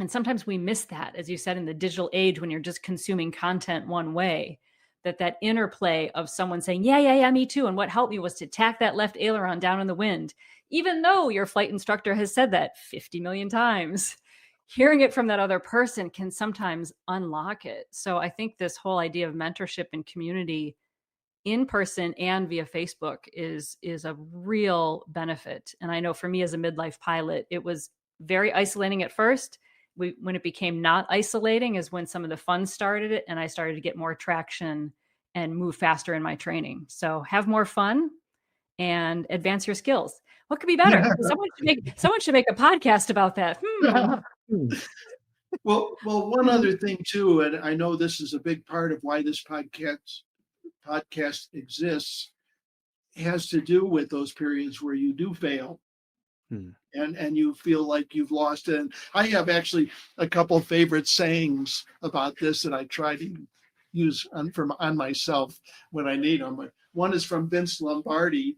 And sometimes we miss that, as you said, in the digital age, when you're just consuming content one way, that interplay of someone saying, yeah, me too. And what helped me was to tack that left aileron down in the wind, even though your flight instructor has said that 50 million times. Hearing it from that other person can sometimes unlock it. So I think this whole idea of mentorship and community in person and via Facebook is a real benefit. And I know for me as a midlife pilot, it was very isolating at first. When it became not isolating is when some of the fun started, and I started to get more traction and move faster in my training. So have more fun and advance your skills. What could be better? Someone should make a podcast about that. Well, one other thing too, and I know this is a big part of why this podcast exists, has to do with those periods where you do fail. And you feel like you've lost it. And I have actually a couple of favorite sayings about this that I try to use on myself when I need them. One is from Vince Lombardi.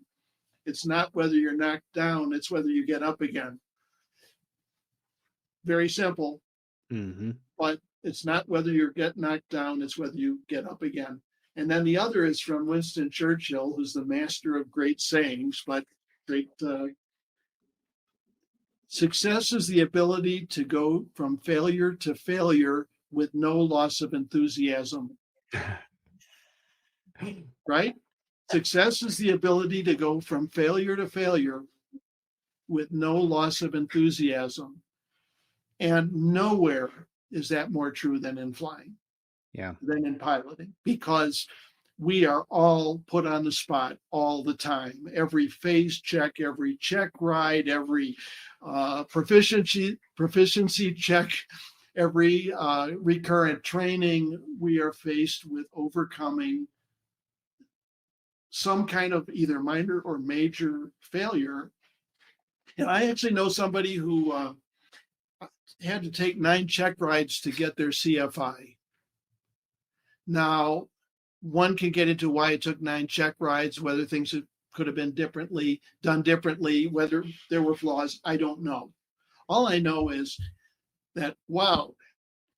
It's not whether you're knocked down, it's whether you get up again. Very simple, but it's not whether you get knocked down, it's whether you get up again. And then the other is from Winston Churchill, who's the master of great sayings, but great. Success is the ability to go from failure to failure with no loss of enthusiasm. Right? Success is the ability to go from failure to failure with no loss of enthusiasm. And nowhere is that more true than in flying, than in piloting, because we are all put on the spot all the time. Every phase check, every check ride, every proficiency check, every recurrent training, we are faced with overcoming some kind of either minor or major failure. And I actually know somebody who had to take 9 check rides to get their CFI. Now, one can get into why it took 9 check rides, whether things could have been done differently, whether there were flaws. I don't know. All I know is that, wow,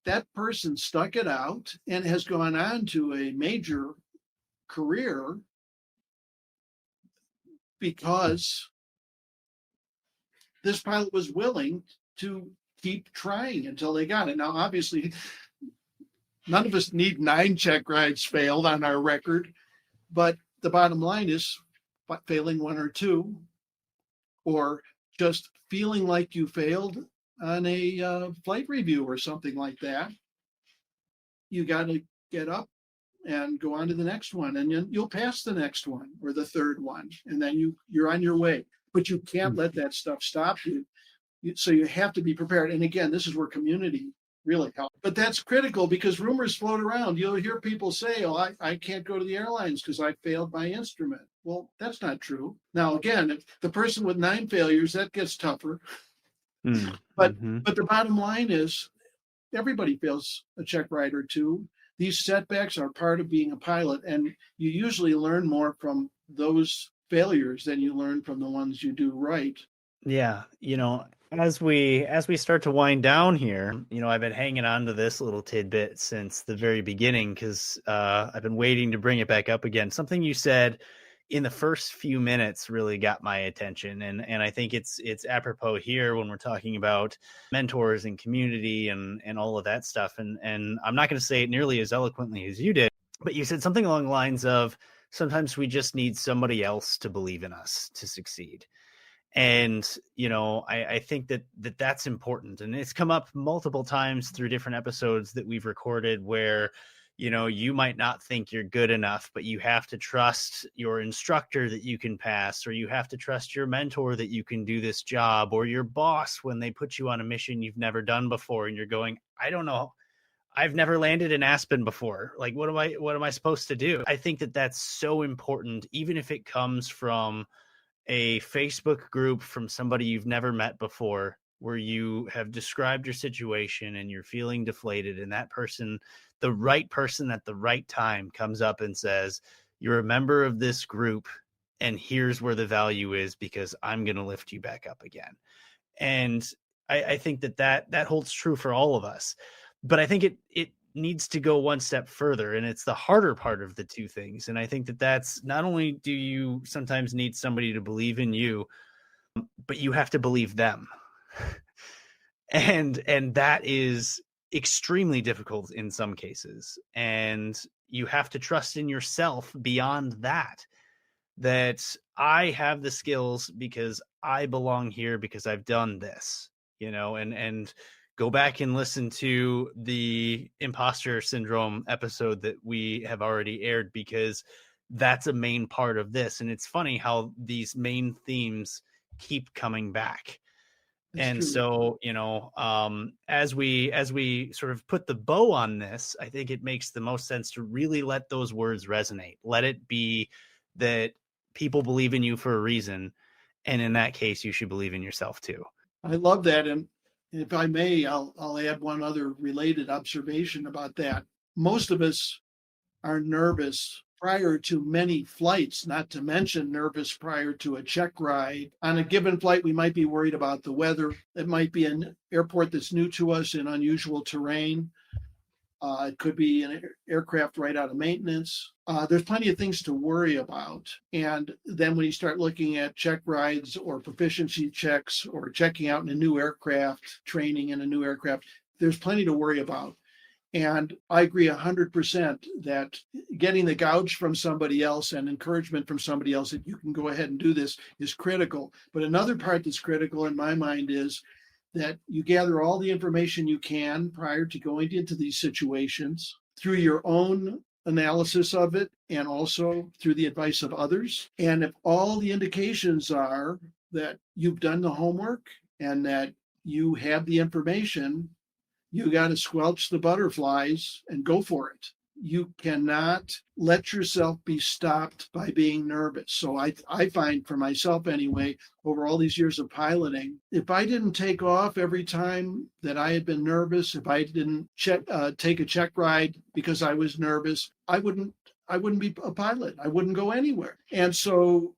that person stuck it out and has gone on to a major career because this pilot was willing to keep trying until they got it. Now, obviously, none of us need 9 check rides failed on our record, but the bottom line is failing 1 or 2, or just feeling like you failed on a flight review or something like that. You got to get up and go on to the next one, and you'll pass the next one or the third one, and then you're on your way. But you can't let that stuff stop you. So you have to be prepared. And again, this is where community really helps. But that's critical because rumors float around. You'll hear people say, oh, I can't go to the airlines because I failed my instrument. Well, that's not true. Now, again, if the person with 9 failures, that gets tougher. But the bottom line is everybody fails a check ride or 2. These setbacks are part of being a pilot, and you usually learn more from those failures than you learn from the ones you do right. Yeah, as we start to wind down here, I've been hanging on to this little tidbit since the very beginning because I've been waiting to bring it back up again. Something you said in the first few minutes really got my attention, and I think it's apropos here when we're talking about mentors and community and all of that stuff. And I'm not going to say it nearly as eloquently as you did, but you said something along the lines of sometimes we just need somebody else to believe in us to succeed. And, I think that's important. And it's come up multiple times through different episodes that we've recorded where, you might not think you're good enough, but you have to trust your instructor that you can pass, or you have to trust your mentor that you can do this job, or your boss when they put you on a mission you've never done before. And you're going, I don't know. I've never landed in Aspen before. Like, what am I supposed to do? I think that that's so important, even if it comes from a Facebook group from somebody you've never met before, where you have described your situation and you're feeling deflated, and that person, the right person at the right time, comes up and says, you're a member of this group and here's where the value is because I'm going to lift you back up again. And I think that holds true for all of us. But I think it needs to go one step further, and it's the harder part of the two things. And I think that's not only do you sometimes need somebody to believe in you, but you have to believe them. and that is extremely difficult in some cases. And you have to trust in yourself beyond that I have the skills because I belong here because I've done this, and go back and listen to the imposter syndrome episode that we have already aired, because that's a main part of this. And it's funny how these main themes keep coming back. That's and true. So, as we sort of put the bow on this, I think it makes the most sense to really let those words resonate. Let it be that people believe in you for a reason. And in that case, you should believe in yourself too. I love that. And if I may, I'll add one other related observation about that. Most of us are nervous prior to many flights, not to mention nervous prior to a check ride. On a given flight, we might be worried about the weather. It might be an airport that's new to us in unusual terrain. It could be an aircraft right out of maintenance. There's plenty of things to worry about. And then when you start looking at check rides or proficiency checks or checking out in a new aircraft, training in a new aircraft, there's plenty to worry about. And I agree 100% that getting the gouge from somebody else and encouragement from somebody else that you can go ahead and do this is critical. But another part that's critical in my mind is that you gather all the information you can prior to going into these situations through your own analysis of it and also through the advice of others. And if all the indications are that you've done the homework and that you have the information, you got to squelch the butterflies and go for it. You cannot let yourself be stopped by being nervous. So I find for myself anyway, over all these years of piloting, if I didn't take off every time that I had been nervous, if I didn't take a check ride because I was nervous, I wouldn't be a pilot. I wouldn't go anywhere. And so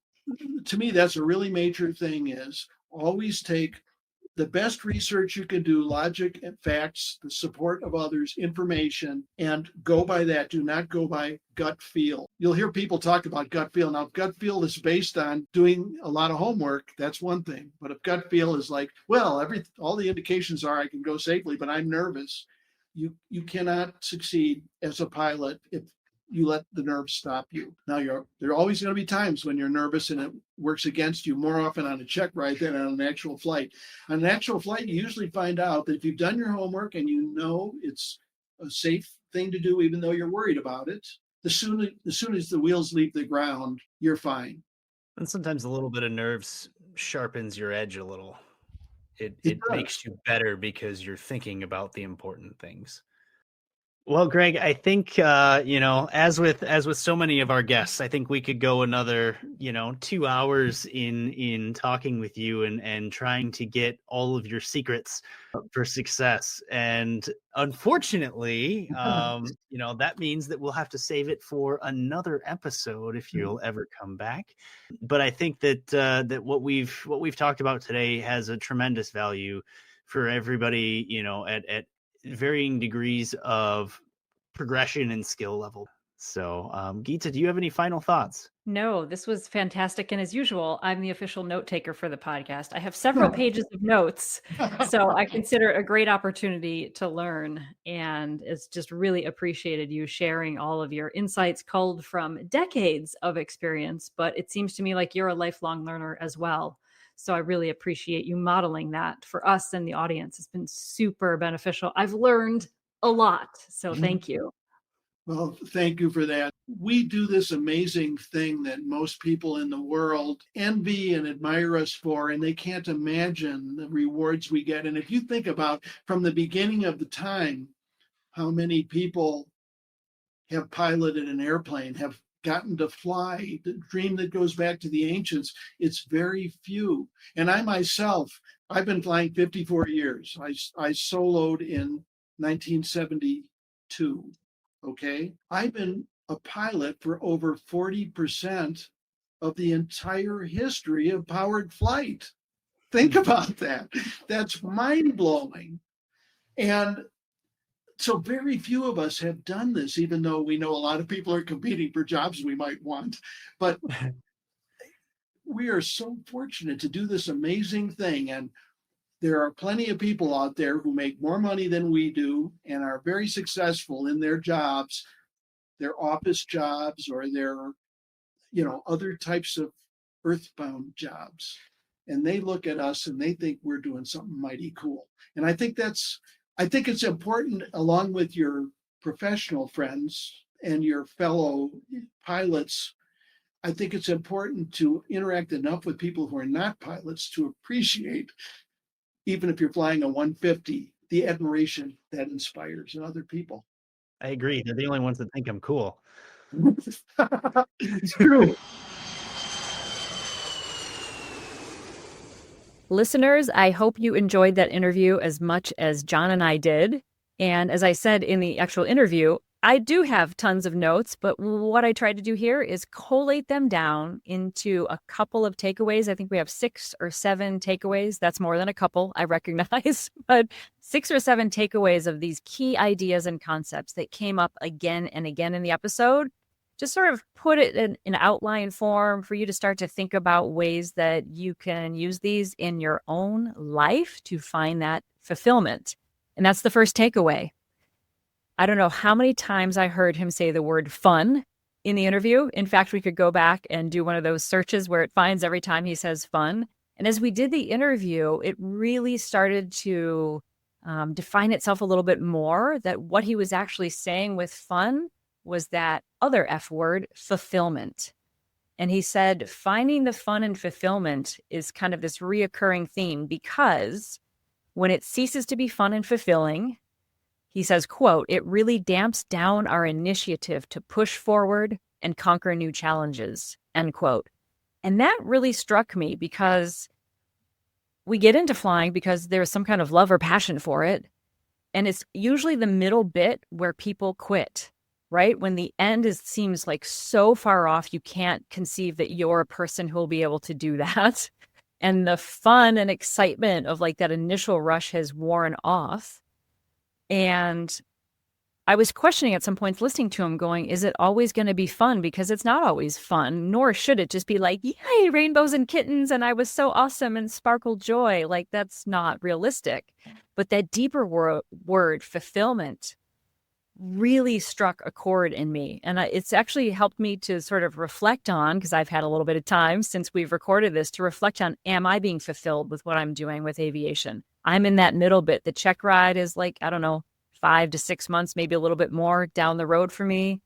to me, that's a really major thing is always take the best research you can do, logic and facts, the support of others, information, and go by that. Do not go by gut feel. You'll hear people talk about gut feel. Now, if gut feel is based on doing a lot of homework, that's one thing. But if gut feel is like, well, all the indications are I can go safely, but I'm nervous, you cannot succeed as a pilot if you let the nerves stop you. Now, there are always going to be times when you're nervous and it works against you, more often on a check ride than on an actual flight. On an actual flight, you usually find out that if you've done your homework and you know it's a safe thing to do, even though you're worried about it, as soon as the wheels leave the ground, you're fine. And sometimes a little bit of nerves sharpens your edge a little. It It does. makes you better because you're thinking about the important things. Well, Greg, I think as with so many of our guests, I think we could go another 2 hours in talking with you and trying to get all of your secrets for success. And unfortunately, that means that we'll have to save it for another episode if you'll ever come back. But I think that what we've talked about today has a tremendous value for everybody, at varying degrees of progression and skill level. So, Geeta, do you have any final thoughts? No, this was fantastic. And as usual, I'm the official note taker for the podcast. I have several pages of notes, so I consider it a great opportunity to learn. And it's just really appreciated you sharing all of your insights culled from decades of experience. But it seems to me like you're a lifelong learner as well. So I really appreciate you modeling that for us and the audience. It's been super beneficial. I've learned a lot. So thank you. Well, thank you for that. We do this amazing thing that most people in the world envy and admire us for, and they can't imagine the rewards we get. And if you think about from the beginning of the time, how many people have piloted an airplane, have gotten to fly, the dream that goes back to the ancients, it's very few. And I myself, I've been flying 54 years. I soloed in 1972. Okay. I've been a pilot for over 40% of the entire history of powered flight. Think about that. That's mind blowing. And so very few of us have done this, even though we know a lot of people are competing for jobs we might want. But we are so fortunate to do this amazing thing. And there are plenty of people out there who make more money than we do and are very successful in their jobs, their office jobs or their, other types of earthbound jobs. And they look at us and they think we're doing something mighty cool. And I think it's important, along with your professional friends and your fellow pilots, I think it's important to interact enough with people who are not pilots to appreciate, even if you're flying a 150, the admiration that inspires in other people. I agree. They're the only ones that think I'm cool. It's true. Listeners, I hope you enjoyed that interview as much as John and I did. And as I said in the actual interview, I do have tons of notes, but what I tried to do here is collate them down into a couple of takeaways. I think we have 6 or 7 takeaways. That's more than a couple, I recognize, but 6 or 7 takeaways of these key ideas and concepts that came up again and again in the episode. Just sort of put it in outline form for you to start to think about ways that you can use these in your own life to find that fulfillment. And that's the first takeaway. I don't know how many times I heard him say the word fun in the interview. In fact, we could go back and do one of those searches where it finds every time he says fun. And as we did the interview, it really started to define itself a little bit more, that what he was actually saying with fun was that other F word, fulfillment. And he said, finding the fun and fulfillment is kind of this reoccurring theme because when it ceases to be fun and fulfilling, he says, quote, it really damps down our initiative to push forward and conquer new challenges, end quote. And that really struck me because we get into flying because there's some kind of love or passion for it. And it's usually the middle bit where people quit, right? When the end seems like so far off, you can't conceive that you're a person who will be able to do that. And the fun and excitement of like that initial rush has worn off. And I was questioning at some points, listening to him going, is it always going to be fun? Because it's not always fun, nor should it just be like, yay, rainbows and kittens. And I was so awesome and sparkled joy. Like that's not realistic. But that deeper word, fulfillment, really struck a chord in me. And it's actually helped me to sort of reflect on, because I've had a little bit of time since we've recorded this, to reflect on, am I being fulfilled with what I'm doing with aviation? I'm in that middle bit. The check ride is like, I don't know, 5 to 6 months, maybe a little bit more down the road for me.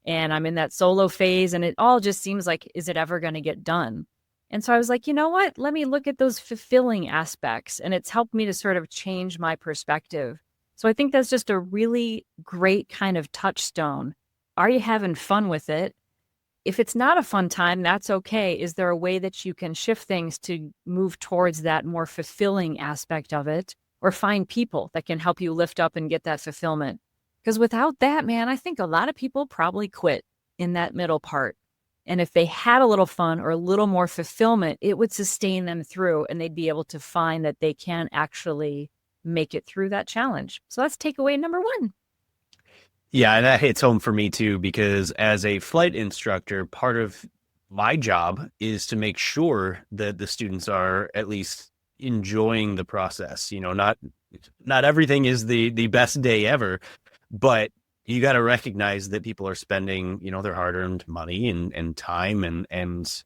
And I'm in that solo phase. And it all just seems like, is it ever going to get done? And so I was like, you know what? Let me look at those fulfilling aspects. And it's helped me to sort of change my perspective. So I think that's just a really great kind of touchstone. Are you having fun with it? If it's not a fun time, that's okay. Is there a way that you can shift things to move towards that more fulfilling aspect of it? Or find people that can help you lift up and get that fulfillment? Because without that, man, I think a lot of people probably quit in that middle part. And if they had a little fun or a little more fulfillment, it would sustain them through and they'd be able to find that they can actually make it through that challenge. So that's takeaway number 1. Yeah, and that hits home for me too, because as a flight instructor, part of my job is to make sure that the students are at least enjoying the process. Not everything is the best day ever, but you got to recognize that people are spending, their hard-earned money and time and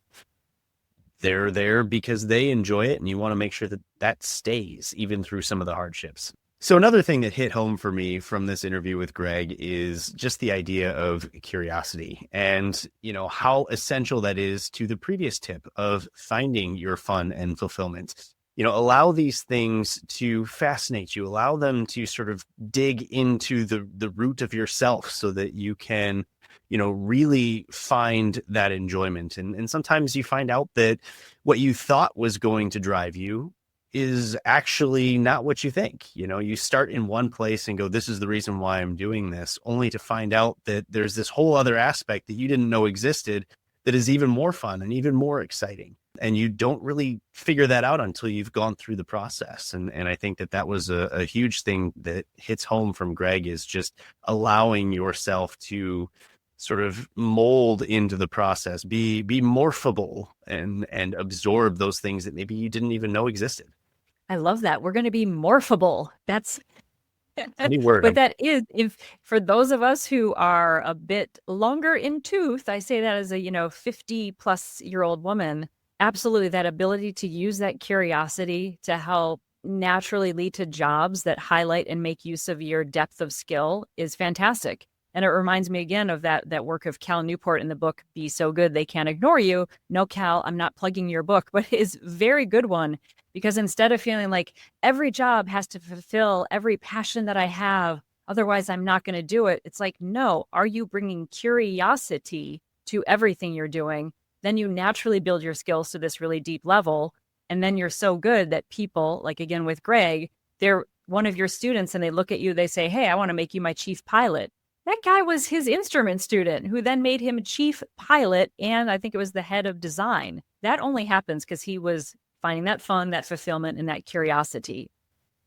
they're there because they enjoy it, and you want to make sure that that stays even through some of the hardships. So another thing that hit home for me from this interview with Greg is just the idea of curiosity and, how essential that is to the previous tip of finding your fun and fulfillment. Allow these things to fascinate you, allow them to sort of dig into the root of yourself so that you can, really find that enjoyment. And sometimes you find out that what you thought was going to drive you is actually not what you think. You start in one place and go, this is the reason why I'm doing this, only to find out that there's this whole other aspect that you didn't know existed that is even more fun and even more exciting. And you don't really figure that out until you've gone through the process. And I think that was a huge thing that hits home from Greg, is just allowing yourself to sort of mold into the process, be morphable and absorb those things that maybe you didn't even know existed. I love that. We're going to be morphable. That's any word. But that is, if for those of us who are a bit longer in tooth, I say that as a 50-plus-year-old woman, absolutely, that ability to use that curiosity to help naturally lead to jobs that highlight and make use of your depth of skill is fantastic. And it reminds me again of that work of Cal Newport in the book, Be So Good They Can't Ignore You. No, Cal, I'm not plugging your book, but it's a very good one, because instead of feeling like every job has to fulfill every passion that I have, otherwise I'm not going to do it, it's like, no, are you bringing curiosity to everything you're doing? Then you naturally build your skills to this really deep level. And then you're so good that people, like again with Greg, they're one of your students and they look at you, they say, hey, I want to make you my chief pilot. That guy was his instrument student who then made him chief pilot. And I think it was the head of design. That only happens because he was finding that fun, that fulfillment, and that curiosity.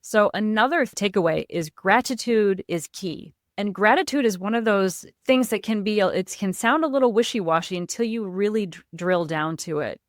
So another takeaway is gratitude is key. And gratitude is one of those things that it can sound a little wishy-washy until you really drill down to it.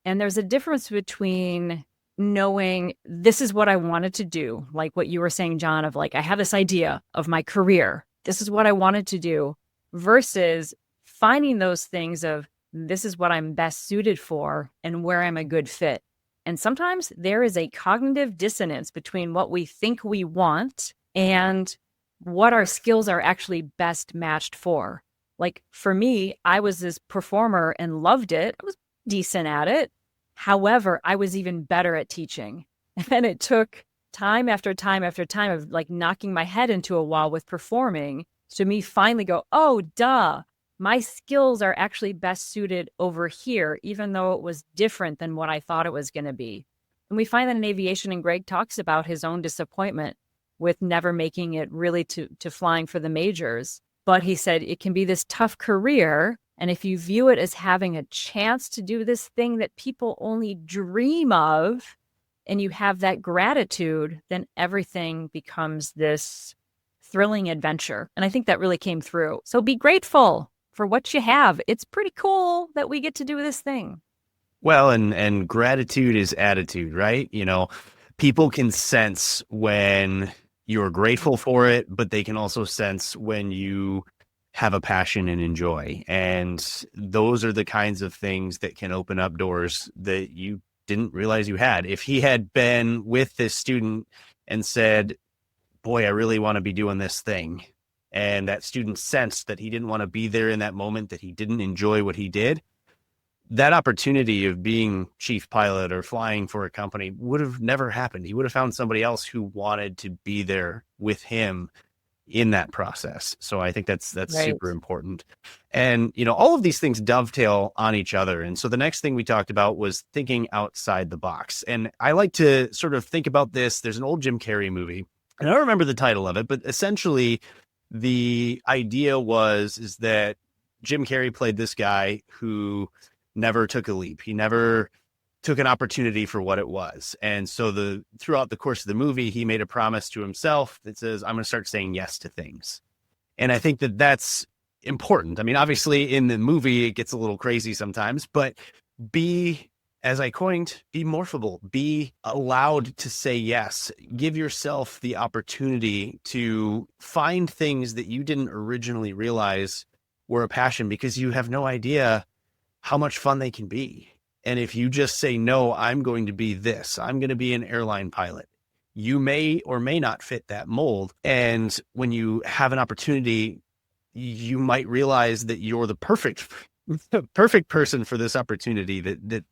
And there's a difference between knowing this is what I wanted to do, like what you were saying, John, of like, I have this idea of my career. This is what I wanted to do, versus finding those things of this is what I'm best suited for and where I'm a good fit. And sometimes there is a cognitive dissonance between what we think we want and what our skills are actually best matched for. Like for me, I was this performer and loved it. I was decent at it. However, I was even better at teaching. And it took time after time after time of like knocking my head into a wall with performing to me finally go, oh, duh, my skills are actually best suited over here, even though it was different than what I thought it was going to be. And we find that in aviation, and Greg talks about his own disappointment with never making it really to flying for the majors. But he said it can be this tough career. And if you view it as having a chance to do this thing that people only dream of, and you have that gratitude, then everything becomes this thrilling adventure. And I think that really came through. So be grateful for what you have. It's pretty cool that we get to do this thing. Well, and gratitude is attitude, right? People can sense when you're grateful for it, but they can also sense when you have a passion and enjoy. And those are the kinds of things that can open up doors that you didn't realize you had. If he had been with this student and said, boy, I really want to be doing this thing, and that student sensed that he didn't want to be there in that moment, that he didn't enjoy what he did, that opportunity of being chief pilot or flying for a company would have never happened. He would have found somebody else who wanted to be there with him in that process. So I think that's Right. super important. And, all of these things dovetail on each other. And so the next thing we talked about was thinking outside the box. And I like to sort of think about this. There's an old Jim Carrey movie, and I don't remember the title of it, but essentially the idea is that Jim Carrey played this guy who never took a leap. He never took an opportunity for what it was. And so throughout the course of the movie, he made a promise to himself that says, I'm going to start saying yes to things. And I think that that's important. I mean, obviously in the movie, it gets a little crazy sometimes, but as I coined, be morphable, be allowed to say yes, give yourself the opportunity to find things that you didn't originally realize were a passion, because you have no idea how much fun they can be. And if you just say, no, I'm going to be this, I'm going to be an airline pilot, you may or may not fit that mold. And when you have an opportunity, you might realize that you're the perfect person for this opportunity that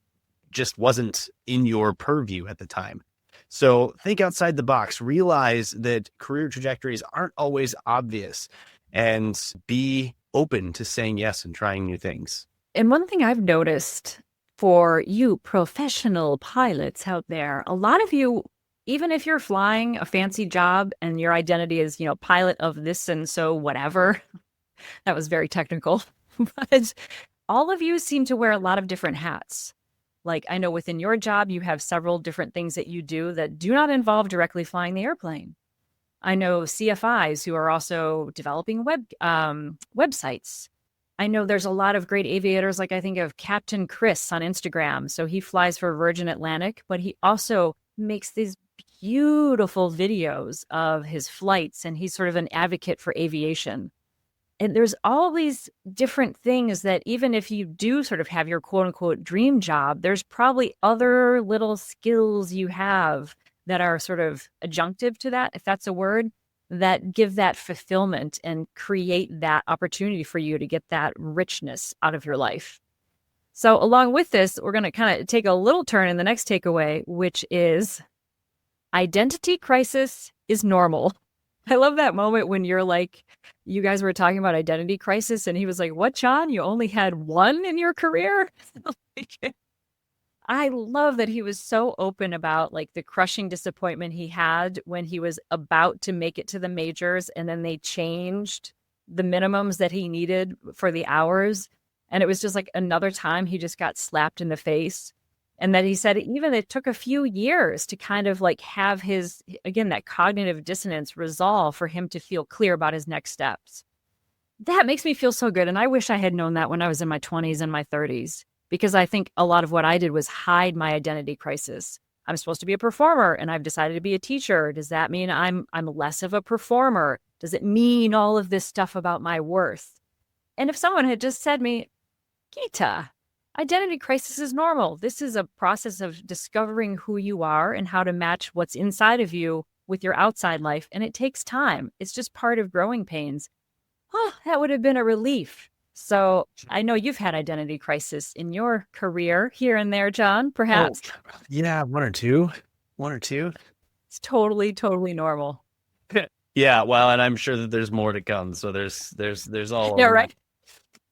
just wasn't in your purview at the time. So think outside the box, realize that career trajectories aren't always obvious, and be open to saying yes and trying new things. And one thing I've noticed for you professional pilots out there, a lot of you, even if you're flying a fancy job and your identity is, pilot of this and so whatever, that was very technical, but all of you seem to wear a lot of different hats. Like I know within your job, you have several different things that you do that do not involve directly flying the airplane. I know CFIs who are also developing websites. I know there's a lot of great aviators, like I think of Captain Chris on Instagram. So he flies for Virgin Atlantic, but he also makes these beautiful videos of his flights, and he's sort of an advocate for aviation. And there's all these different things that even if you do sort of have your quote unquote dream job, there's probably other little skills you have that are sort of adjunctive to that, if that's a word, that give that fulfillment and create that opportunity for you to get that richness out of your life. So along with this, we're going to kind of take a little turn in the next takeaway, which is identity crisis is normal. I love that moment when you're like, you guys were talking about identity crisis, and he was like, what, John? You only had one in your career? I love that he was so open about like the crushing disappointment he had when he was about to make it to the majors, and then they changed the minimums that he needed for the hours. And it was just like another time he just got slapped in the face. And that he said even it took a few years to kind of like have his, again, that cognitive dissonance resolve for him to feel clear about his next steps. That makes me feel so good. And I wish I had known that when I was in my 20s and my 30s. Because I think a lot of what I did was hide my identity crisis. I'm supposed to be a performer, and I've decided to be a teacher. Does that mean I'm less of a performer? Does it mean all of this stuff about my worth? And if someone had just said to me, Geeta, identity crisis is normal. This is a process of discovering who you are and how to match what's inside of you with your outside life. And it takes time. It's just part of growing pains. Oh, that would have been a relief. So I know you've had identity crisis in your career here and there, John, perhaps. Yeah, one or two. One or two. It's totally, totally normal. Yeah, well, and I'm sure that there's more to come. So there's all Yeah, of right. that.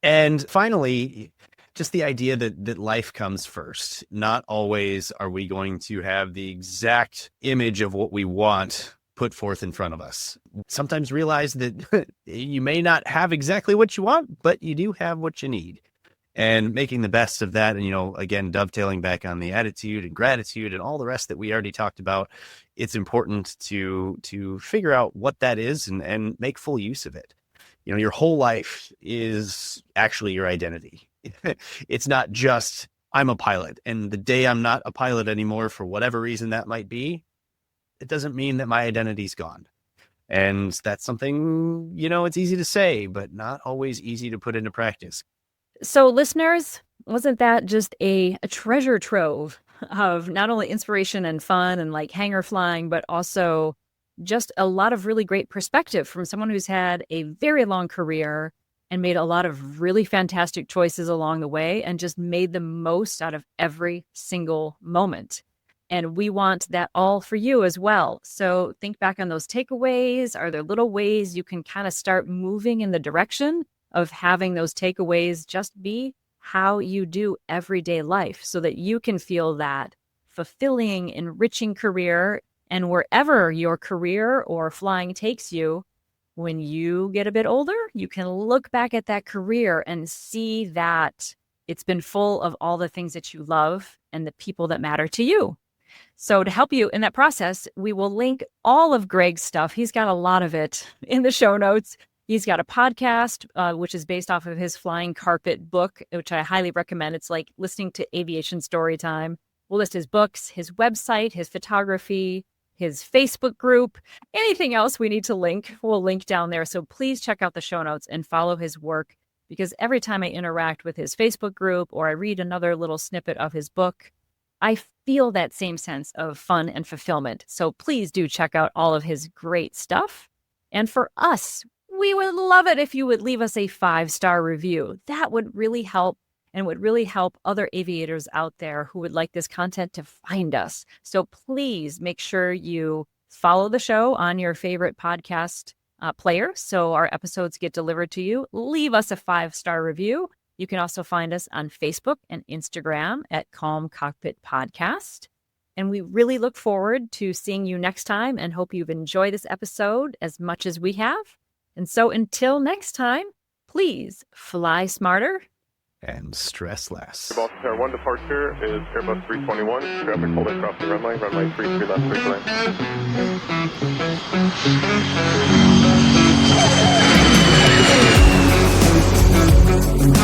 And finally, just the idea that life comes first. Not always are we going to have the exact image of what we want put forth in front of us. Sometimes realize that you may not have exactly what you want, but you do have what you need. And making the best of that. And, again, dovetailing back on the attitude and gratitude and all the rest that we already talked about, it's important to figure out what that is and make full use of it. Your whole life is actually your identity. It's not just I'm a pilot, and the day I'm not a pilot anymore, for whatever reason that might be, it doesn't mean that my identity's gone. And that's something, it's easy to say, but not always easy to put into practice. So, listeners, wasn't that just a treasure trove of not only inspiration and fun and like hanger flying, but also just a lot of really great perspective from someone who's had a very long career and made a lot of really fantastic choices along the way and just made the most out of every single moment. And we want that all for you as well. So think back on those takeaways. Are there little ways you can kind of start moving in the direction of having those takeaways just be how you do everyday life so that you can feel that fulfilling, enriching career? And wherever your career or flying takes you, when you get a bit older, you can look back at that career and see that it's been full of all the things that you love and the people that matter to you. So to help you in that process, we will link all of Greg's stuff. He's got a lot of it in the show notes. He's got a podcast, which is based off of his Flying Carpet book, which I highly recommend. It's like listening to aviation story time. We'll list his books, his website, his photography, his Facebook group, anything else we need to link, we'll link down there. So please check out the show notes and follow his work, because every time I interact with his Facebook group or I read another little snippet of his book, I feel that same sense of fun and fulfillment. So please do check out all of his great stuff. And for us, we would love it if you would leave us a 5-star review. That would really help and would really help other aviators out there who would like this content to find us. So please make sure you follow the show on your favorite podcast player so our episodes get delivered to you. Leave us a 5-star review. You can also find us on Facebook and Instagram at Calm Cockpit Podcast. And we really look forward to seeing you next time and hope you've enjoyed this episode as much as we have. And so until next time, please fly smarter and stress less. Airbus Air 1 departure is Airbus 321. Traffic holding crossing runway 33 left, 3 lane.